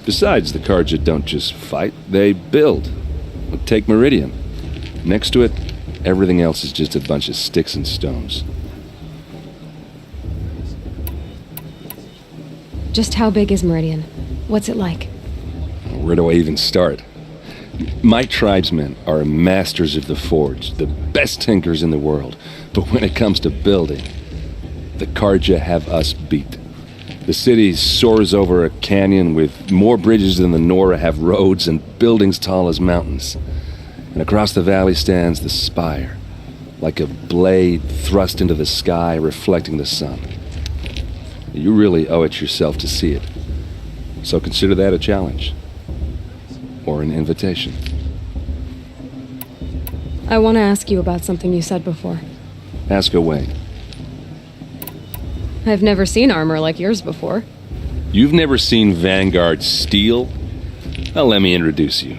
Besides, the Karja don't just fight, they build. Take Meridian. Next to it, everything else is just a bunch of sticks and stones. Just how big is Meridian? What's it like? Where do I even start? My tribesmen are masters of the forge, the best tinkers in the world. But when it comes to building, the Carja have us beat. The city soars over a canyon with more bridges than the Nora have roads and buildings tall as mountains. And across the valley stands the spire, like a blade thrust into the sky reflecting the sun. You really owe it yourself to see it. So consider that a challenge. Or an invitation. I want to ask you about something you said before. Ask away. I've never seen armor like yours before. You've never seen Vanguard steel? Well, let me introduce you.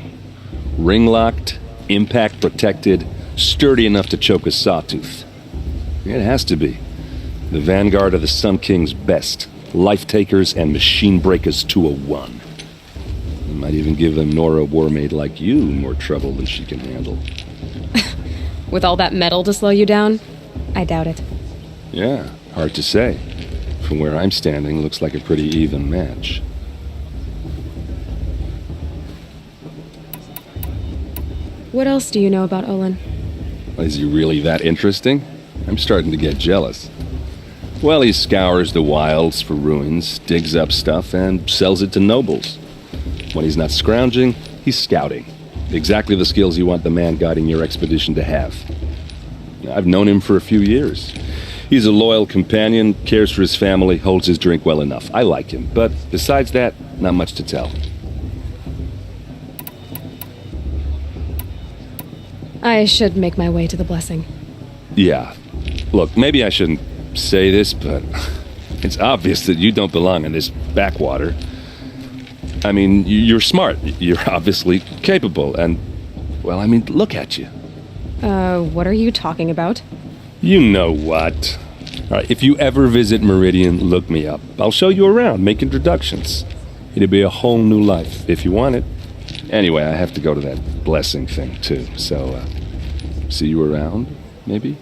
Ring-locked, impact-protected, sturdy enough to choke a sawtooth. It has to be. The Vanguard of the Sun King's best. Life-takers and machine breakers to a one. You might even give a Nora warmaid like you more trouble than she can handle. With all that metal to slow you down? I doubt it. Yeah, hard to say. From where I'm standing, looks like a pretty even match. What else do you know about Olin? Is he really that interesting? I'm starting to get jealous. Well, he scours the wilds for ruins, digs up stuff, and sells it to nobles. When he's not scrounging, he's scouting. Exactly the skills you want the man guiding your expedition to have. I've known him for a few years. He's a loyal companion, cares for his family, holds his drink well enough. I like him, but besides that, not much to tell. I should make my way to the blessing. Yeah. Look, maybe I shouldn't say this, but it's obvious that you don't belong in this backwater. I mean, you're smart. You're obviously capable, and, well, I mean, look at you. What are you talking about? You know what. All right, if you ever visit Meridian, look me up. I'll show you around, make introductions. It'll be a whole new life, if you want it. Anyway, I have to go to that blessing thing, too, so, see you around, maybe?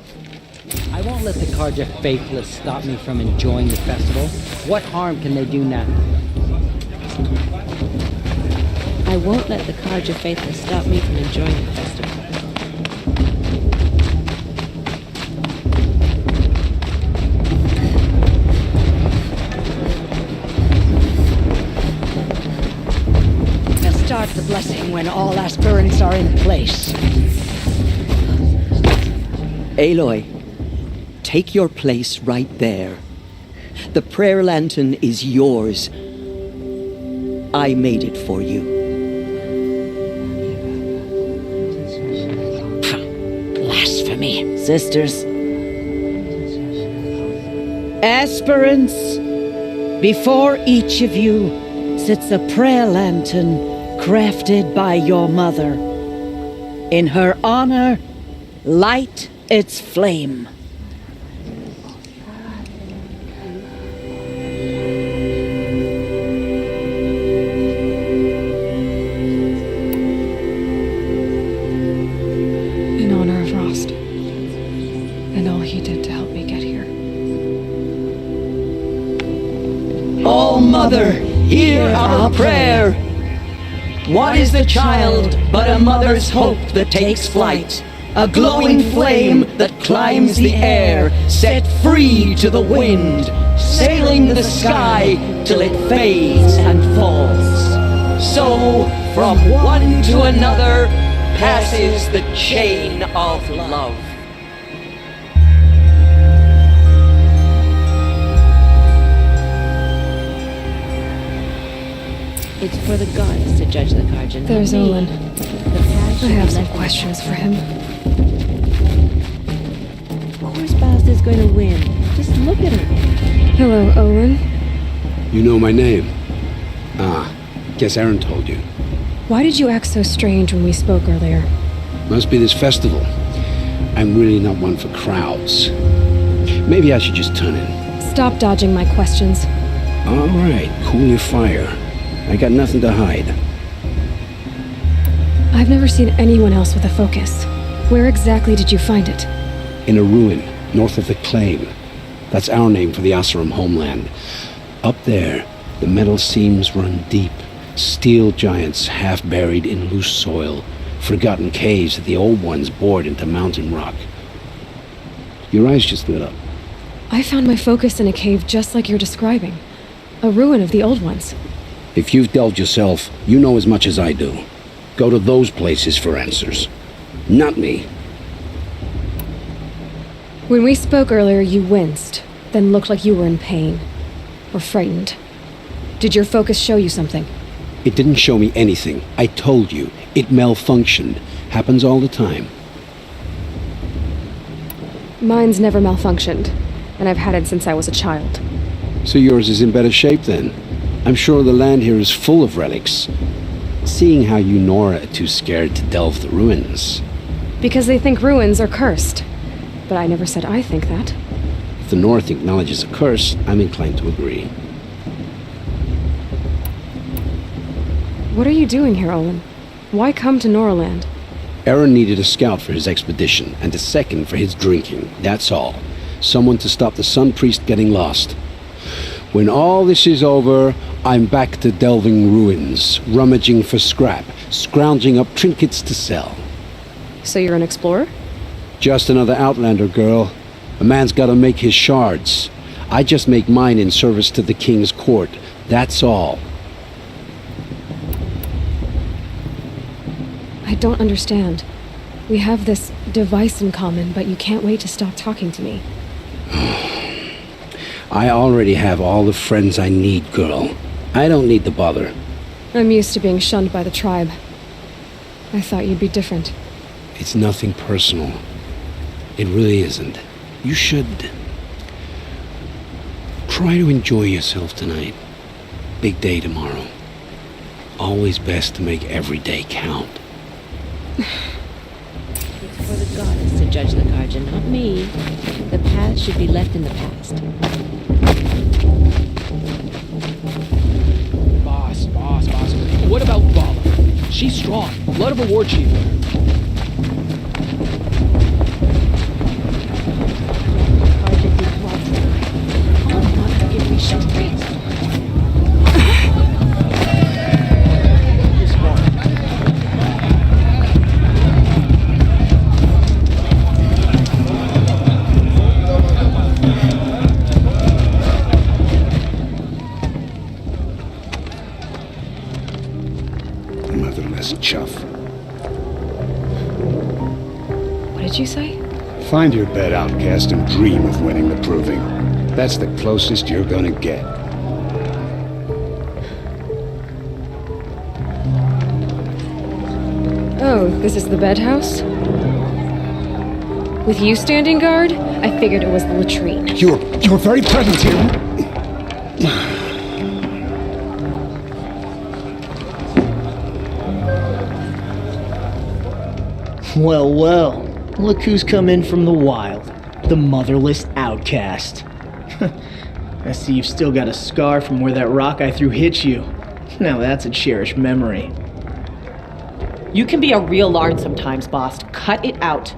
I won't let the Carja faithless stop me from enjoying the festival. What harm can they do now? I won't let the Carja faithless stop me from enjoying the festival. We'll start the blessing when all aspirants are in place. Aloy, take your place right there. The prayer lantern is yours. I made it for you. Blasphemy. Sisters. Aspirants, before each of you sits a prayer lantern crafted by your mother. In her honor, light its flame. In honor of Rost, and all he did to help me get here. Oh, Mother, hear our prayer. What is the child but a mother's hope that takes flight? A glowing flame that climbs the air, set free to the wind, sailing the sky till it fades and falls. So, from one to another, passes the chain of love. It's for the gods to judge the Carja. There's not me. Olin. I have some questions for him. Horsebast is going to win. Just look at her. Hello, Olin. You know my name? Ah, guess Aaron told you. Why did you act so strange when we spoke earlier? Must be this festival. I'm really not one for crowds. Maybe I should just turn in. Stop dodging my questions. All right, cool your fire. I got nothing to hide. I've never seen anyone else with a focus. Where exactly did you find it? In a ruin, north of the Claim. That's our name for the Oseram homeland. Up there, the metal seams run deep, Steel giants half buried in loose soil, forgotten caves that the old ones bored into mountain rock. Your eyes just lit up. I found my focus in a cave just like you're describing. A ruin of the old ones. If you've delved yourself, you know as much as I do. Go to those places for answers. Not me. When we spoke earlier, you winced, then looked like you were in pain. Or frightened. Did your focus show you something? It didn't show me anything. I told you. It malfunctioned. Happens all the time. Mine's never malfunctioned, and I've had it since I was a child. So yours is in better shape then. I'm sure the land here is full of relics. Seeing how you Nora are too scared to delve the ruins. Because they think ruins are cursed. But I never said I think that. If the North acknowledges a curse, I'm inclined to agree. What are you doing here, Olin? Why come to Noraland? Aaron needed a scout for his expedition, and a second for his drinking. That's all. Someone to stop the Sun Priest getting lost. When all this is over, I'm back to delving ruins, rummaging for scrap, scrounging up trinkets to sell. So you're an explorer? Just another Outlander, girl. A man's gotta make his shards. I just make mine in service to the King's court. That's all. I don't understand. We have this device in common, but you can't wait to stop talking to me. I already have all the friends I need, girl. I don't need the bother. I'm used to being shunned by the tribe. I thought you'd be different. It's nothing personal. It really isn't. You should try to enjoy yourself tonight. Big day tomorrow. Always best to make every day count. It's for the goddess to judge the Guardian, not me. The past should be left in the past. Boss. What about Vala? She's strong. Let of a war chief. Motherless chuff. What did you say? Find your bed, outcast, and dream of winning the proving. That's the closest you're gonna get. Oh, this is the bedhouse? With you standing guard, I figured it was the latrine. You're very present here. Well, look who's come in from the wild. The motherless outcast. I see you've still got a scar from where that rock I threw hit you. Now that's a cherished memory. You can be a real Larn sometimes, boss. Cut it out.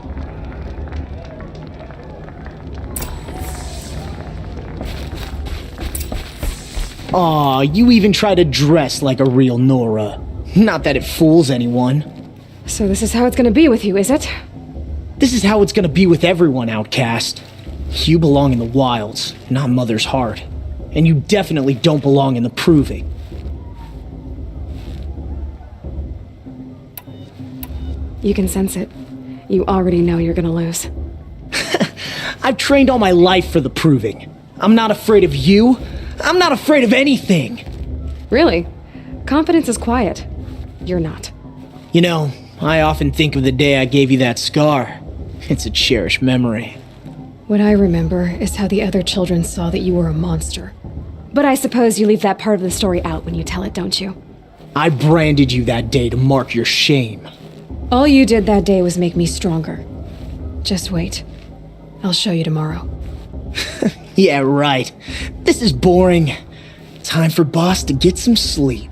Aw, you even try to dress like a real Nora. Not that it fools anyone. So this is how it's gonna be with you, is it? This is how it's gonna be with everyone, outcast. You belong in the wilds, not Mother's heart. And you definitely don't belong in the proving. You can sense it. You already know you're gonna lose. I've trained all my life for the proving. I'm not afraid of you. I'm not afraid of anything. Really? Confidence is quiet. You're not. You know, I often think of the day I gave you that scar. It's a cherished memory. What I remember is how the other children saw that you were a monster. But I suppose you leave that part of the story out when you tell it, don't you? I branded you that day to mark your shame. All you did that day was make me stronger. Just wait. I'll show you tomorrow. Yeah, right. This is boring. Time for Boss to get some sleep.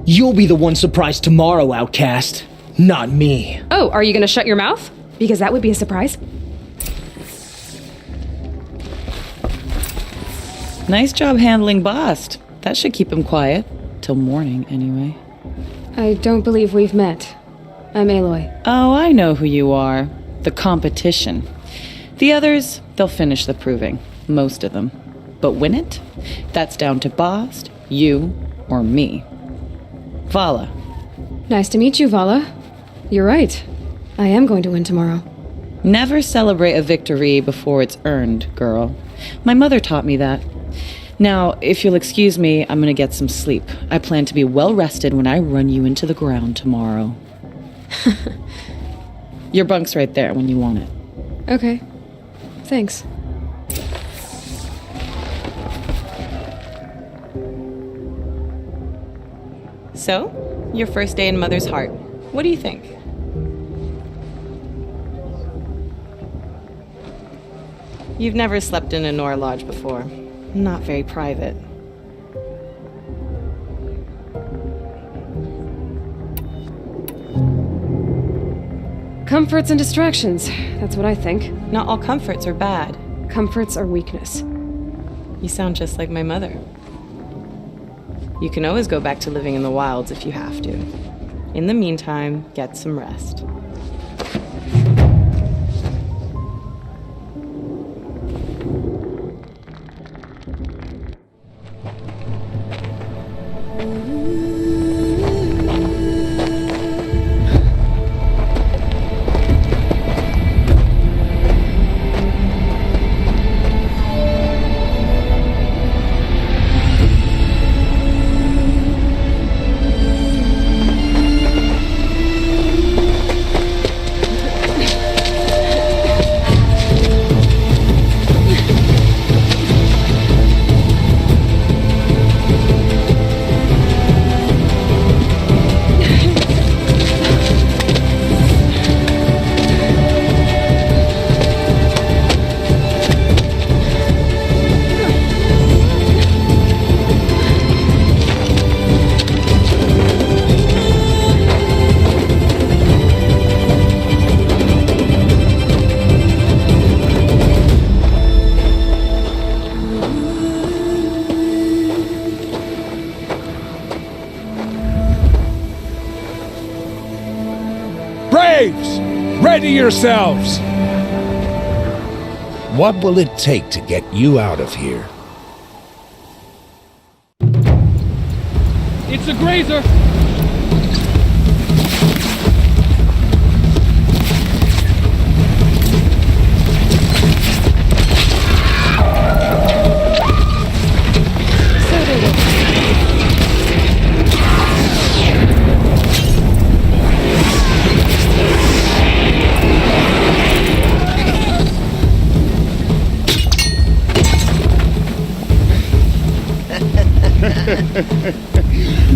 You'll be the one surprised tomorrow, outcast. Not me. Oh, are you gonna shut your mouth? Because that would be a surprise. Nice job handling Bast. That should keep him quiet. till morning, anyway. I don't believe we've met. I'm Aloy. Oh, I know who you are. The competition. The others, they'll finish the proving. Most of them. But win it? That's down to Bast, you, or me. Vala. Nice to meet you, Vala. You're right. I am going to win tomorrow. Never celebrate a victory before it's earned, girl. My mother taught me that. Now, if you'll excuse me, I'm gonna get some sleep. I plan to be well rested when I run you into the ground tomorrow. Your bunk's right there when you want it. Okay. Thanks. So, your first day in Mother's Heart. What do you think? You've never slept in a Nora Lodge before. Not very private. Comforts and distractions. That's what I think. Not all comforts are bad. Comforts are weakness. You sound just like my mother. You can always go back to living in the wilds if you have to. In the meantime, get some rest. Braves! Ready yourselves! What will it take to get you out of here? It's a grazer!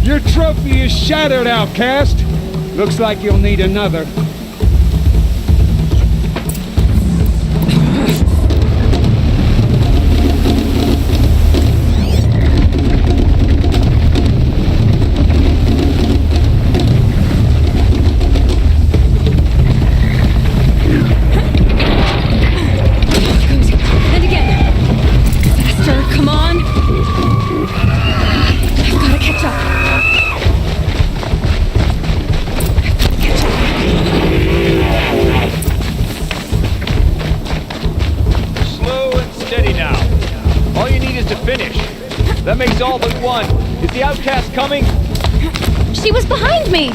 Your trophy is shattered, outcast. Looks like you'll need another. And again. Faster, come on. I've gotta catch up. Slow and steady now. All you need is to finish. That makes all but one. Is the outcast coming? She was behind me.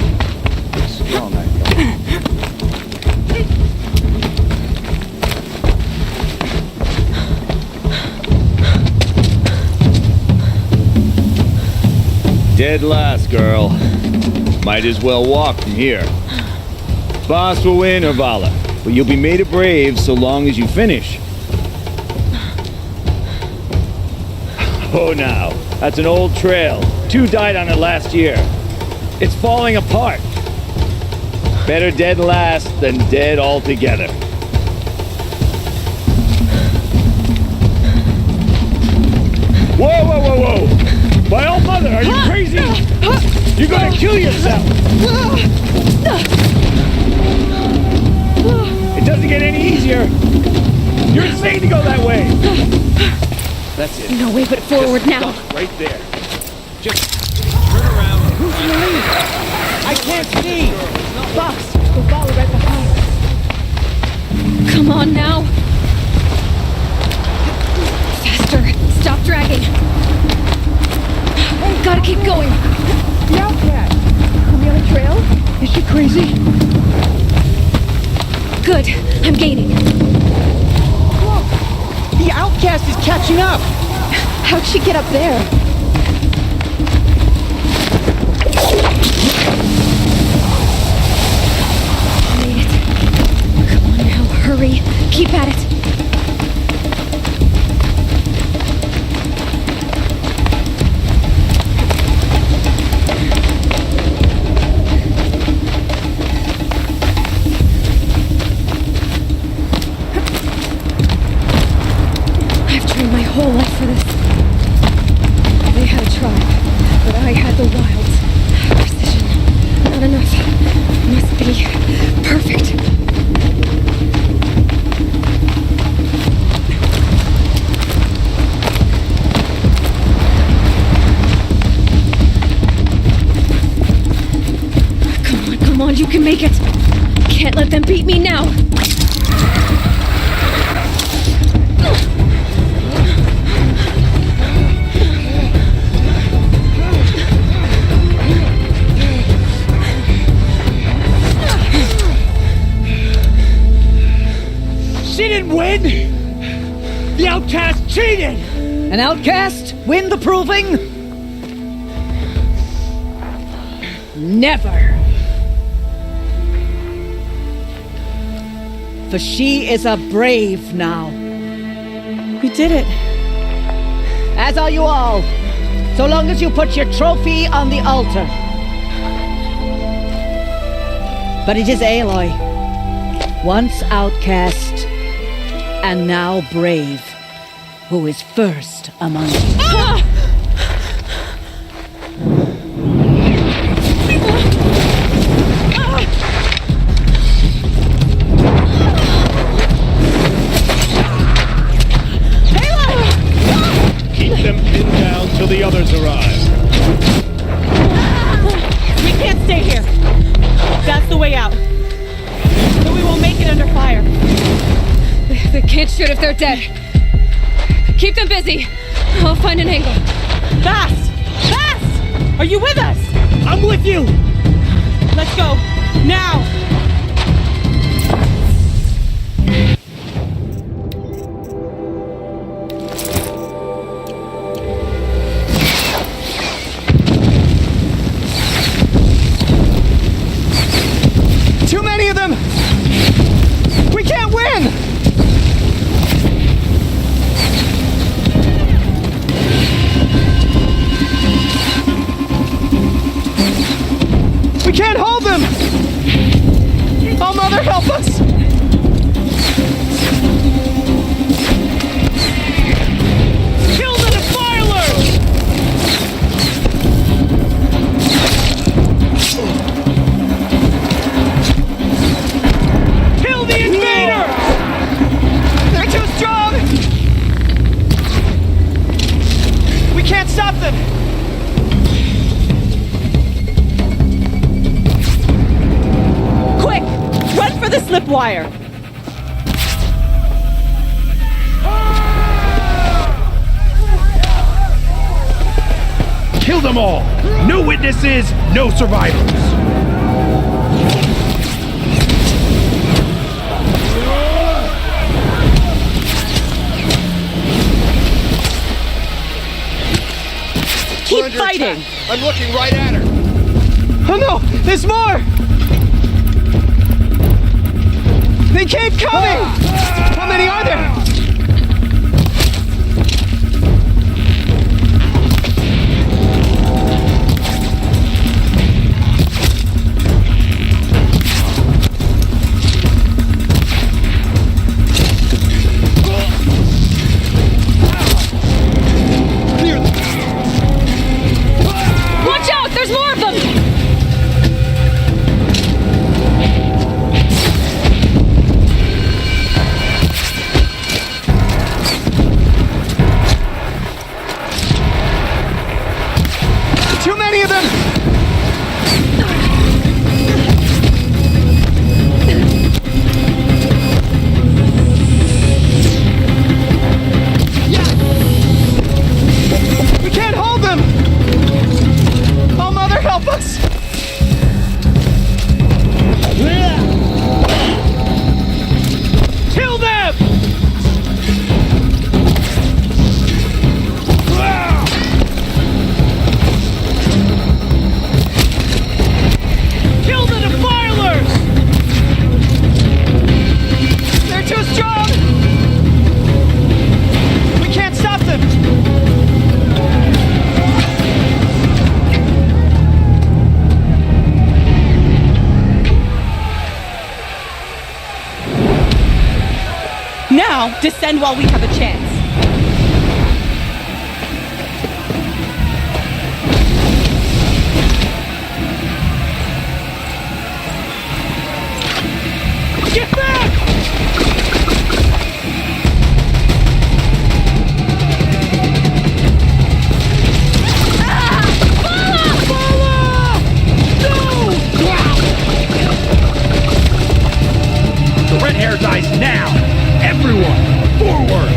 Dead last, girl. Might as well walk from here. Bast will win or Vala, but you'll be made a brave so long as you finish. Oh, now, that's an old trail. 2 died on it last year. It's falling apart. Better dead last than dead altogether. Whoa, whoa, whoa, whoa! My old mother, are you crazy? You're gonna kill yourself! It doesn't get any easier! You're insane to go that way! That's it. No way but forward Just now. stop right there. Just turn around. Emily! I can't see! Fox, we'll follow right behind. Come on now! Faster! Stop dragging! Gotta keep going! The outcast! Are we on a trail? Is she crazy? Good! I'm gaining! Whoa! The outcast is catching up! How'd she get up there? Made it. Come on now, hurry. Keep at it. I've trained my whole life for this. They had a tribe, but I had the wilds. Precision. Not enough. Must be perfect. Come on, you can make it. Can't let them beat me now. She didn't win! The outcast cheated! An outcast win the proving? Never. For she is a brave now. We did it. As are you all. So long as you put your trophy on the altar. But it is Aloy, once outcast and now brave, who is first among you. Keep them pinned down till the others arrive. We can't stay here. That's the way out. But we won't make it under fire. They can't shoot if they're dead. Keep them busy. I'll find an angle. Fast! Fast! Are you with us? I'm with you! Let's go. Now! Too many of them! We can't win! We can't hold them! Oh, Mother, help us! Kill the defilers! Kill the invaders! They're too strong! We can't stop them! Quick! Run for the slip wire! Kill them all! No witnesses, no survivors! Keep fighting! I'm looking right at her! Oh no! There's more! They keep coming! How many are there? Watch out! There's more of them! Now, descend while we have a chance. Get back! The red hair dies now! Everyone, forward!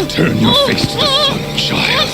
Turn your face to the sun, child.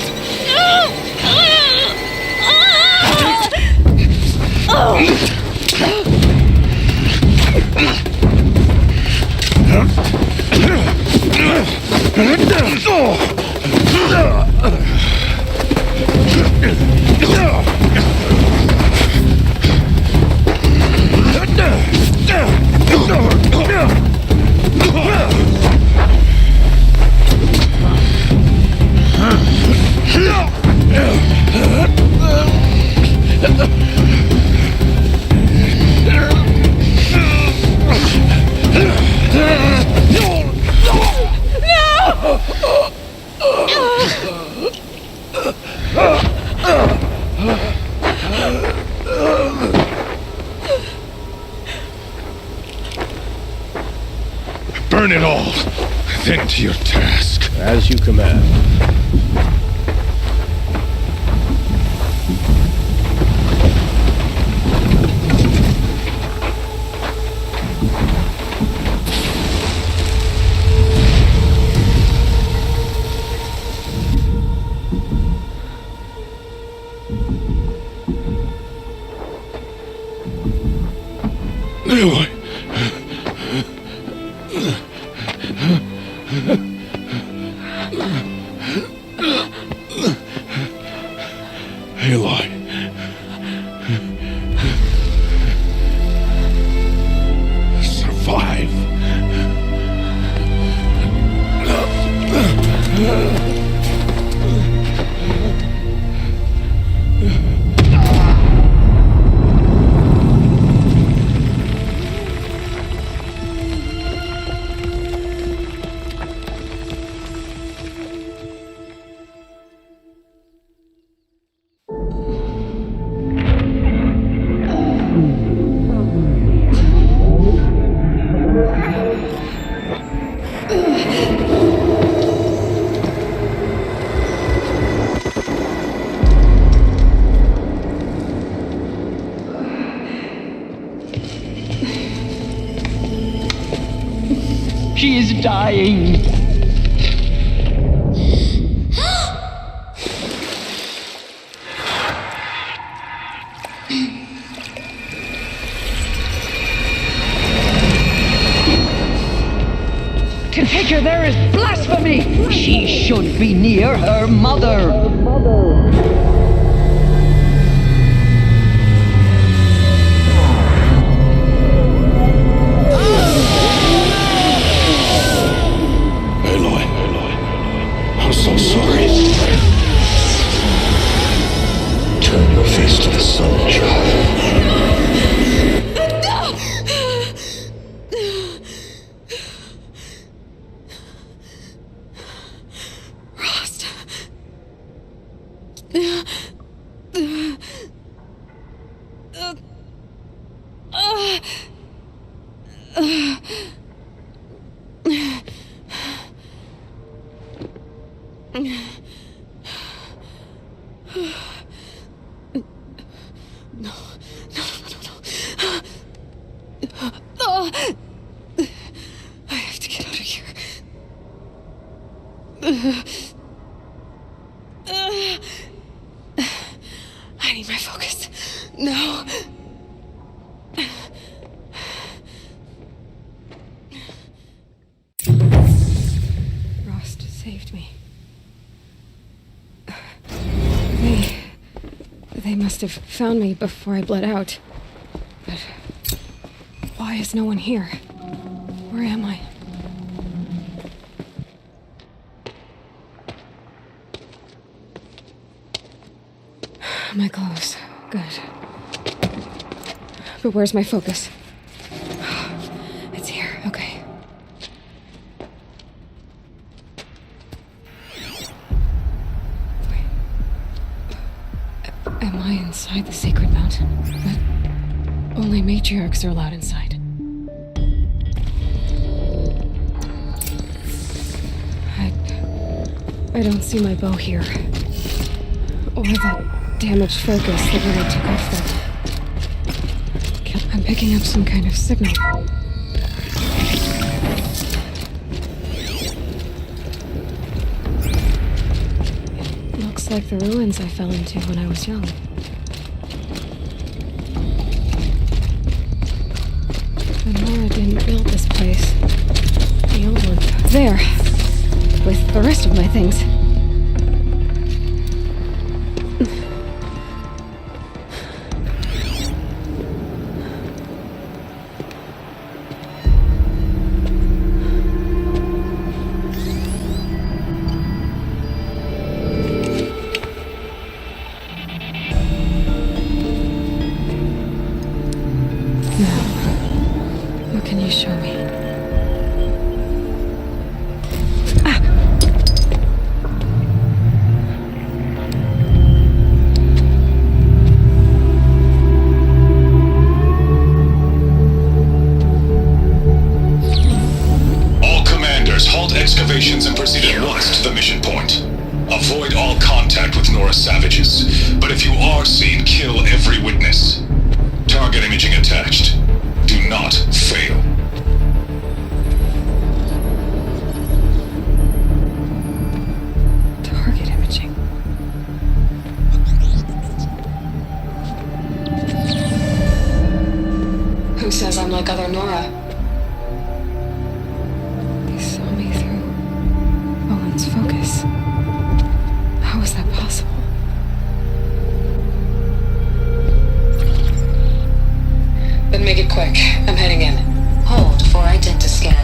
Burn it all, then to your task. As you command. Aloy. Aloy. Survive. She is dying. To take her there is blasphemy. She should be near her mother. Oh. I have to get out of here. I need my focus. No. Rost saved me. They must have found me before I bled out. But why is no one here? Where am I? My clothes. Good. But where's my focus? It's here. Okay. Wait. Am I inside the sacred mountain? But only matriarchs are allowed inside. I don't see my bow here. Or that damaged focus that when I took off that. I'm picking up some kind of signal. Looks like the ruins I fell into when I was young. But Nora didn't build this place. The old one. There! With the rest of my things. What can you show me? All commanders, halt excavations and proceed at once to the mission point. Avoid all contact with Nora savages, but if you are seen, kill every witness. Target imaging attached. Do not fail. Target imaging. Who says I'm like other Nora? They saw me through Owen's focus. How is that possible? Then make it quick. I'm heading in. Hold for identiscan.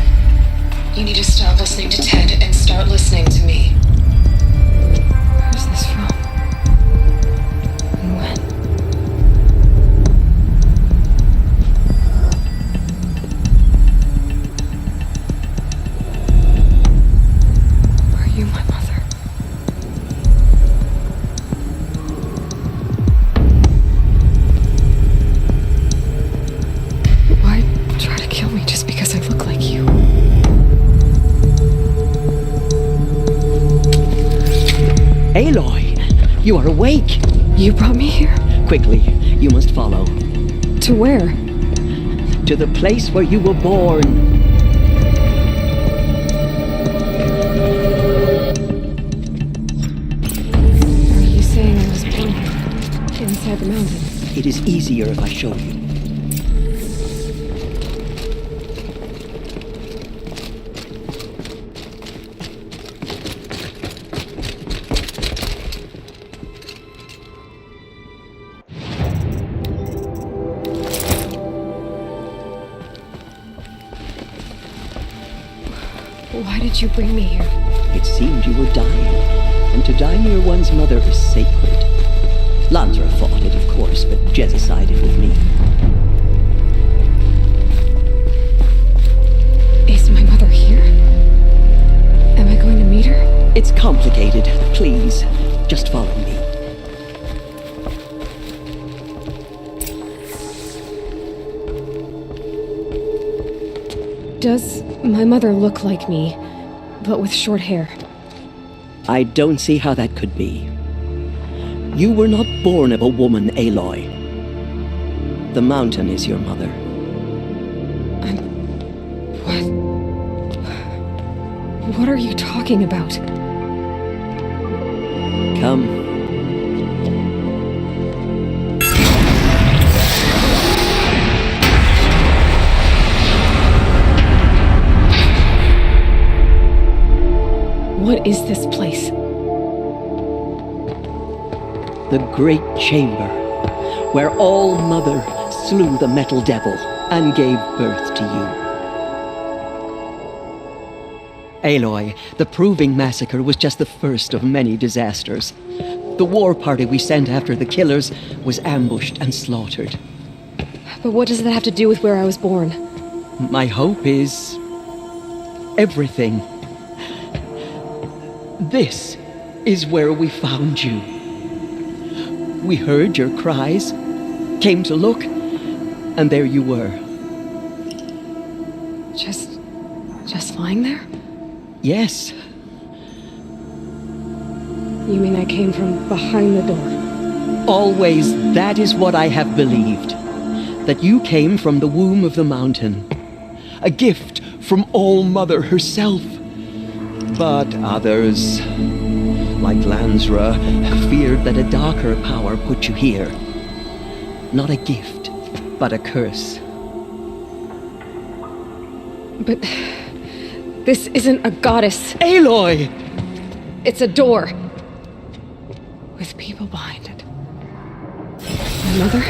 You need to stop listening to Ted and start listening to me. Where's this from? And when? Are you my mother? Why try to kill me just because I look like you? Aloy, you are awake. You brought me here? Quickly, you must follow. To where? To the place where you were born. Are you saying I was born here, inside the mountain? It is easier if I show you. Why did you bring me here? It seemed you were dying, and to die near one's mother is sacred. Lansra fought it, of course, but Jezza sided with me. Is my mother here? Am I going to meet her? It's complicated. Please, just follow me. Does my mother look like me, but with short hair? I don't see how that could be. You were not born of a woman, Aloy. The mountain is your mother. What are you talking about? Come. What is this place? The Great Chamber, where All Mother slew the Metal Devil and gave birth to you. Aloy, the Proving Massacre was just the first of many disasters. The war party we sent after the killers was ambushed and slaughtered. But what does that have to do with where I was born? My hope is everything. This is where we found you. We heard your cries, came to look, and there you were. Just lying there? Yes. You mean I came from behind the door? Always that is what I have believed. That you came from the womb of the mountain. A gift from All Mother herself. But others, like Lansra, feared that a darker power put you here. Not a gift, but a curse. But this isn't a goddess. Aloy! It's a door. With people behind it. My mother?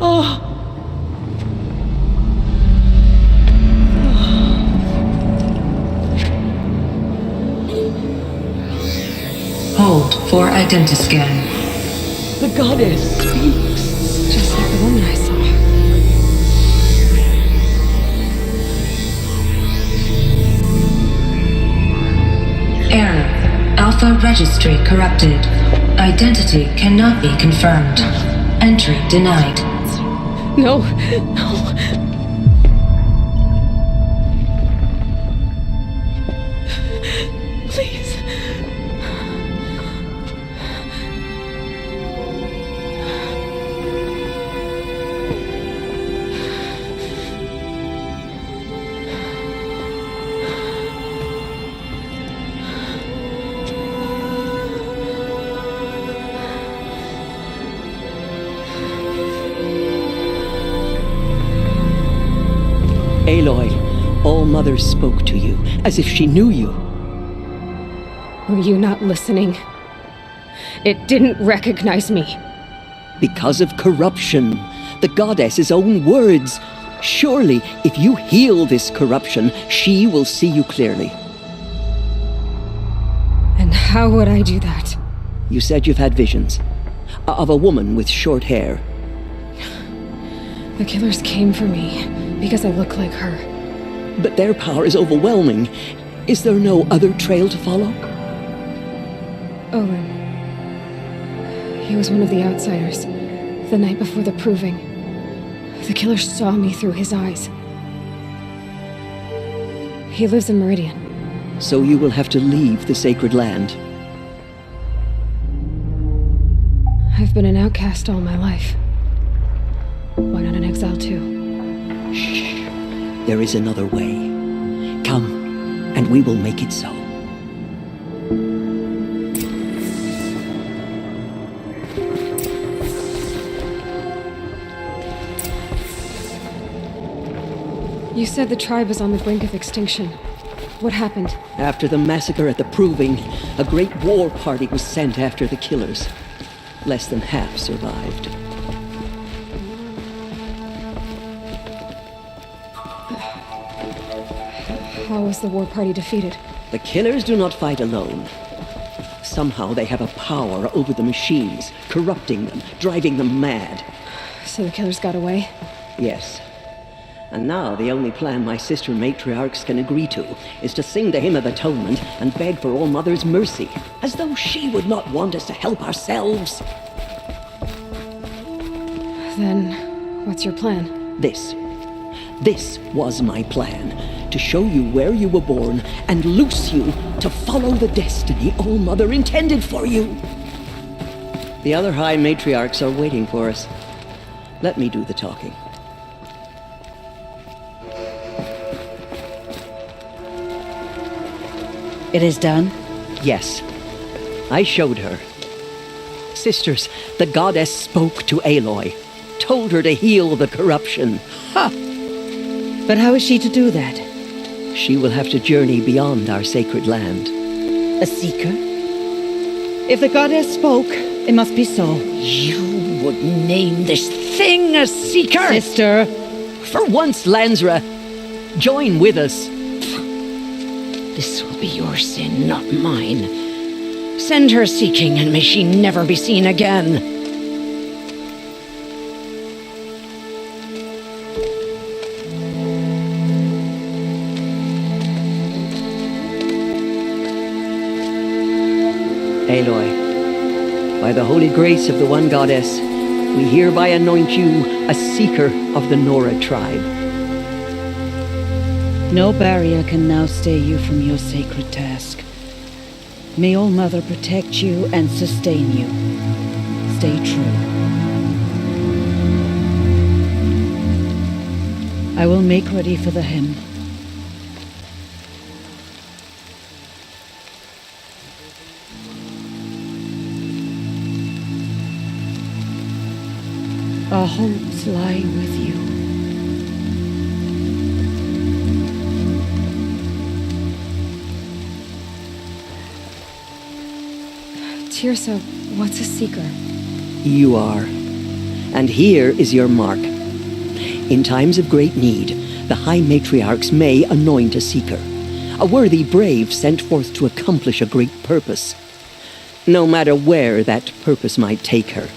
Oh! Hold for identiscan. The goddess speaks. Just like the woman I saw. Error. Alpha registry corrupted. Identity cannot be confirmed. Entry denied. No. Please. Aloy, All Mother spoke to you, as if she knew you. Were you not listening? It didn't recognize me. Because of corruption. The goddess's own words. Surely, if you heal this corruption, she will see you clearly. And how would I do that? You said you've had visions. Of a woman with short hair. The killers came for me because I look like her. But their power is overwhelming. Is there no other trail to follow? Owen. He was one of the outsiders. The night before the Proving. The killers saw me through his eyes. He lives in Meridian. So you will have to leave the sacred land. I've been an outcast all my life. Why not an exile too? Shh. There is another way. Come, and we will make it so. You said the tribe was on the brink of extinction. What happened? After the massacre at the Proving, a great war party was sent after the killers. Less than half survived. How was the war party defeated? The killers do not fight alone. Somehow they have a power over the machines, corrupting them, driving them mad. So the killers got away? Yes. And now the only plan my sister matriarchs can agree to is to sing the Hymn of Atonement and beg for All Mother's mercy, as though she would not want us to help ourselves. Then, what's your plan? This was my plan. To show you where you were born and loose you to follow the destiny All Mother intended for you. The other High Matriarchs are waiting for us. Let me do the talking. It is done? Yes. I showed her. Sisters, the goddess spoke to Aloy, told her to heal the corruption. Ha! But how is she to do that? She will have to journey beyond our sacred land. A seeker? If the goddess spoke, it must be so. You would name this thing a seeker? Sister! For once, Lansra, join with us. This will be your sin, not mine. Send her seeking, and may she never be seen again. Aloy, by the holy grace of the one goddess, we hereby anoint you a seeker of the Nora tribe. No barrier can now stay you from your sacred task. May All Mother protect you and sustain you. Stay true. I will make ready for the hymn. Our hopes lie with you. Tirsa, what's a seeker? You are. And here is your mark. In times of great need, the High Matriarchs may anoint a seeker, a worthy brave sent forth to accomplish a great purpose, no matter where that purpose might take her.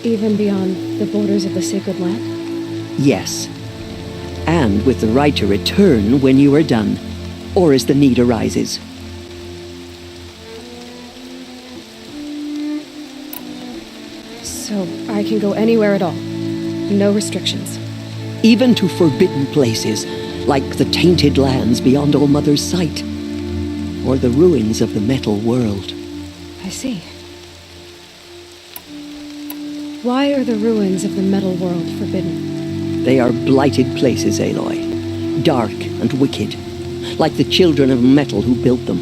Even beyond the borders of the sacred land? Yes. And with the right to return when you are done, or as the need arises. So I can go anywhere at all? No restrictions? Even to forbidden places, like the tainted lands beyond All Mother's sight, or the ruins of the metal world. I see. Why are the ruins of the metal world forbidden? They are blighted places, Aloy. Dark and wicked, like the children of metal who built them.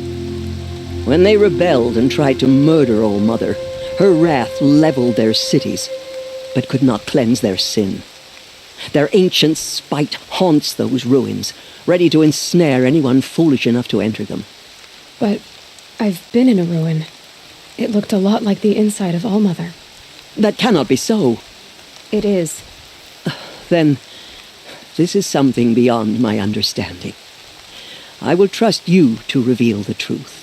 When they rebelled and tried to murder All Mother, her wrath leveled their cities, but could not cleanse their sin. Their ancient spite haunts those ruins, ready to ensnare anyone foolish enough to enter them. But I've been in a ruin. It looked a lot like the inside of All Mother. That cannot be so. It is. Then, this is something beyond my understanding. I will trust you to reveal the truth.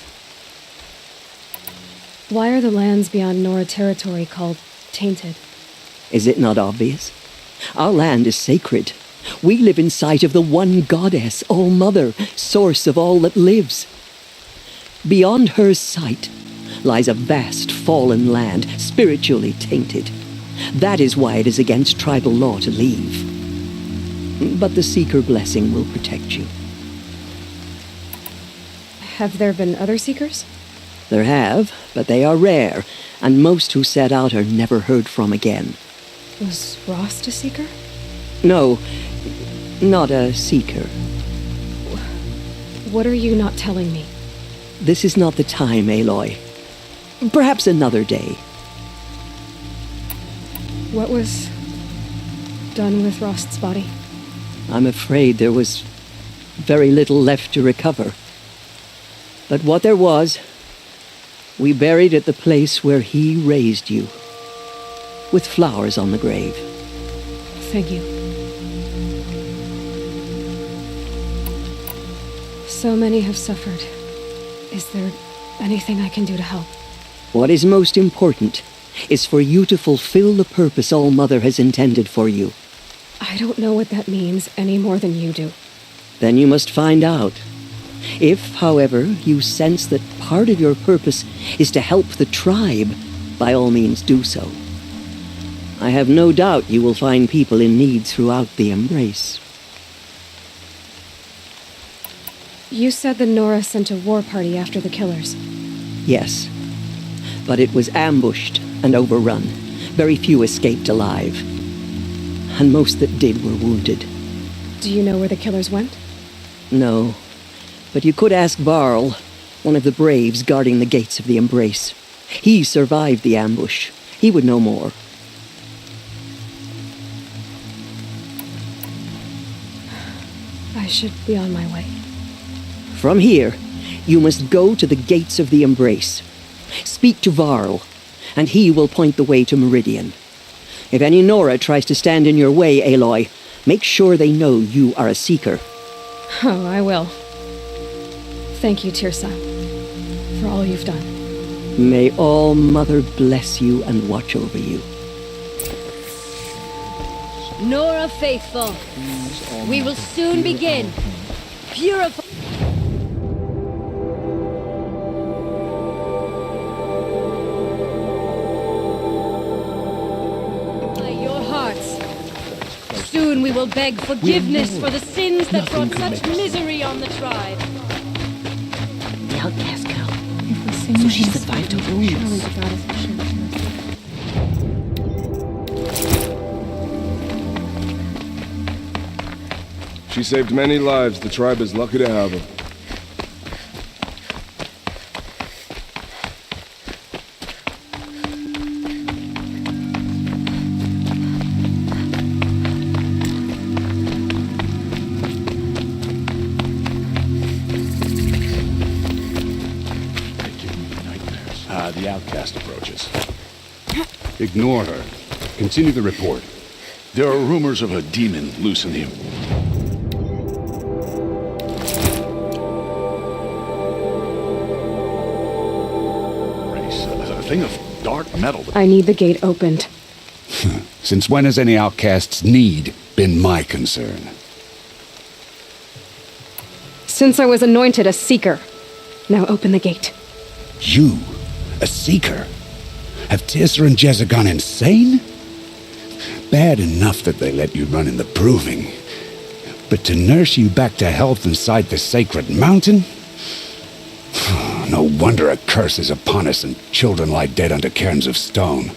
Why are the lands beyond Nora territory called tainted? Is it not obvious? Our land is sacred. We live in sight of the one goddess, All Mother, source of all that lives. Beyond her sight lies a vast fallen land, spiritually tainted. That is why it is against tribal law to leave. But the Seeker blessing will protect you. Have there been other Seekers? There have, but they are rare, and most who set out are never heard from again. Was Rost a Seeker? No, not a Seeker. What are you not telling me? This is not the time, Aloy. Perhaps another day. What was done with Rost's body? I'm afraid there was very little left to recover. But what there was, we buried at the place where he raised you, with flowers on the grave. Thank you. So many have suffered. Is there anything I can do to help? What is most important is for you to fulfill the purpose All Mother has intended for you. I don't know what that means any more than you do. Then you must find out. If, however, you sense that part of your purpose is to help the tribe, by all means do so. I have no doubt you will find people in need throughout the Embrace. You said the Nora sent a war party after the killers. Yes, but it was ambushed and overrun. Very few escaped alive, and most that did were wounded. Do you know where the killers went? No. But you could ask Varl, one of the braves guarding the gates of the Embrace. He survived the ambush. He would know more. I should be on my way. From here, you must go to the gates of the Embrace. Speak to Varl, and he will point the way to Meridian. If any Nora tries to stand in your way, Aloy, make sure they know you are a Seeker. Oh, I will. Thank you, Tirsa, for all you've done. May All Mother bless you and watch over you. Nora Faithful, we will soon begin. Purify your hearts. Soon we will beg forgiveness for the sins that brought such misery on the tribe. The outcast girl. So she survived her wounds. She saved many lives. The tribe is lucky to have her. The outcast approaches. Ignore her. Continue the report. There are rumors of a demon loose in the a thing of dark metal. I need the gate opened. Since when has any outcast's need been my concern? Since I was anointed a Seeker. Now open the gate. You? A Seeker? Have Tirsa and Jezza gone insane? Bad enough that they let you run in the Proving. But to nurse you back to health inside the sacred mountain? No wonder a curse is upon us and children lie dead under cairns of stone.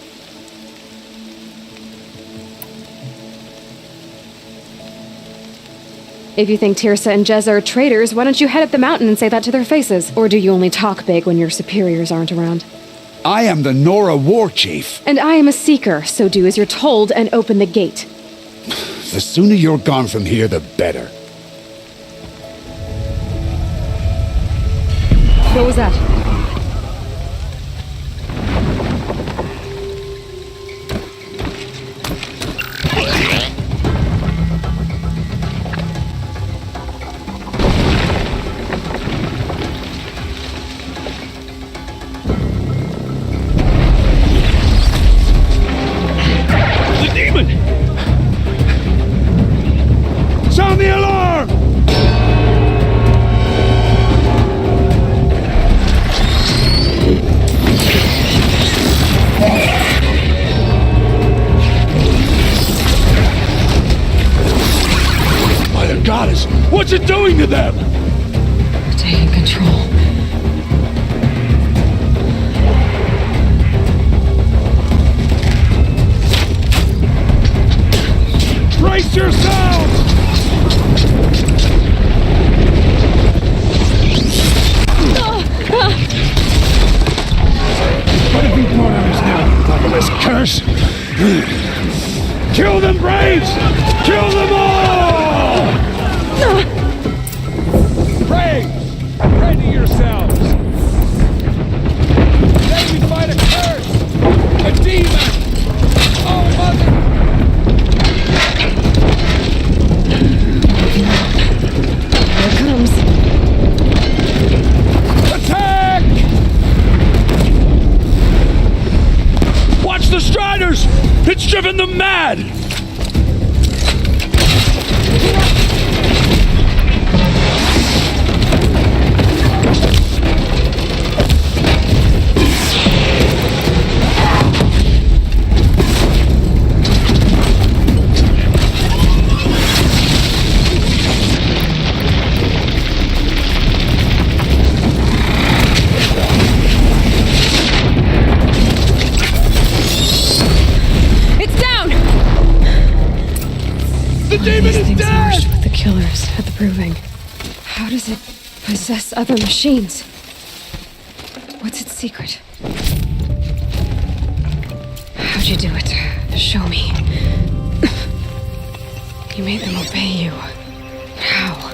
If you think Tirsa and Jezza are traitors, why don't you head up the mountain and say that to their faces? Or do you only talk big when your superiors aren't around? I am the Nora War Chief. And I am a Seeker, so do as you're told and open the gate. The sooner you're gone from here, the better. What was that? Sound the alarm! By the goddess, what's it doing to them? Taking control. Brace yourselves! What have you brought on us now, motherless curse? Kill them, Braves! Kill them all! Braves, ready yourselves! Today we fight a curse! A demon! Oh, mother! Here it comes. Attack! Watch the Striders! It's driven them mad! It's down! device at the Proving. How does it possess other machines? What's its secret? How'd you do it? Show me. You made them obey you. How?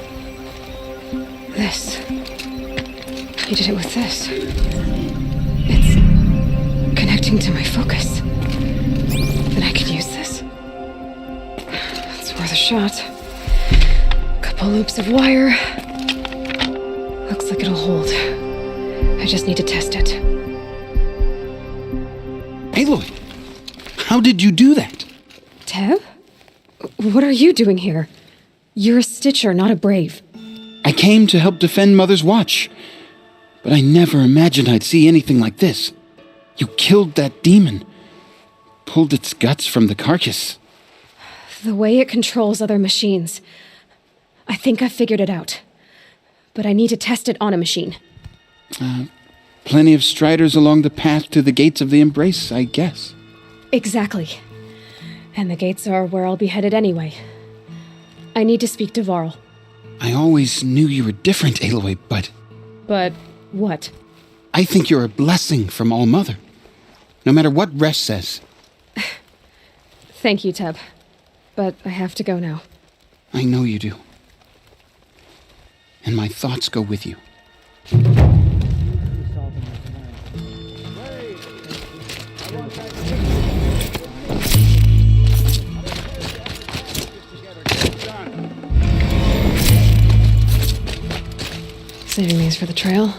This. You did it with this. It's connecting to my focus. Then I could use this. It's worth a shot. Couple loops of wire. Looks like it'll hold. I just need to test it. Aloy, how did you do that? Teb? What are you doing here? You're a Stitcher, not a Brave. I came to help defend Mother's Watch, but I never imagined I'd see anything like this. You killed that demon, pulled its guts from the carcass. The way it controls other machines. I think I figured it out. But I need to test it on a machine. Plenty of striders along the path to the gates of the Embrace, I guess. Exactly. And the gates are where I'll be headed anyway. I need to speak to Varl. I always knew you were different, Aloy, but... But what? I think you're a blessing from All-Mother. No matter what Resh says. Thank you, Teb. But I have to go now. I know you do. And my thoughts go with you. Saving these for the trail.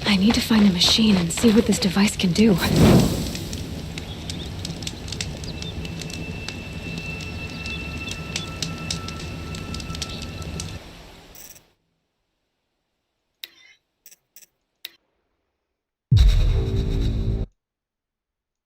I need to find the machine and see what this device can do.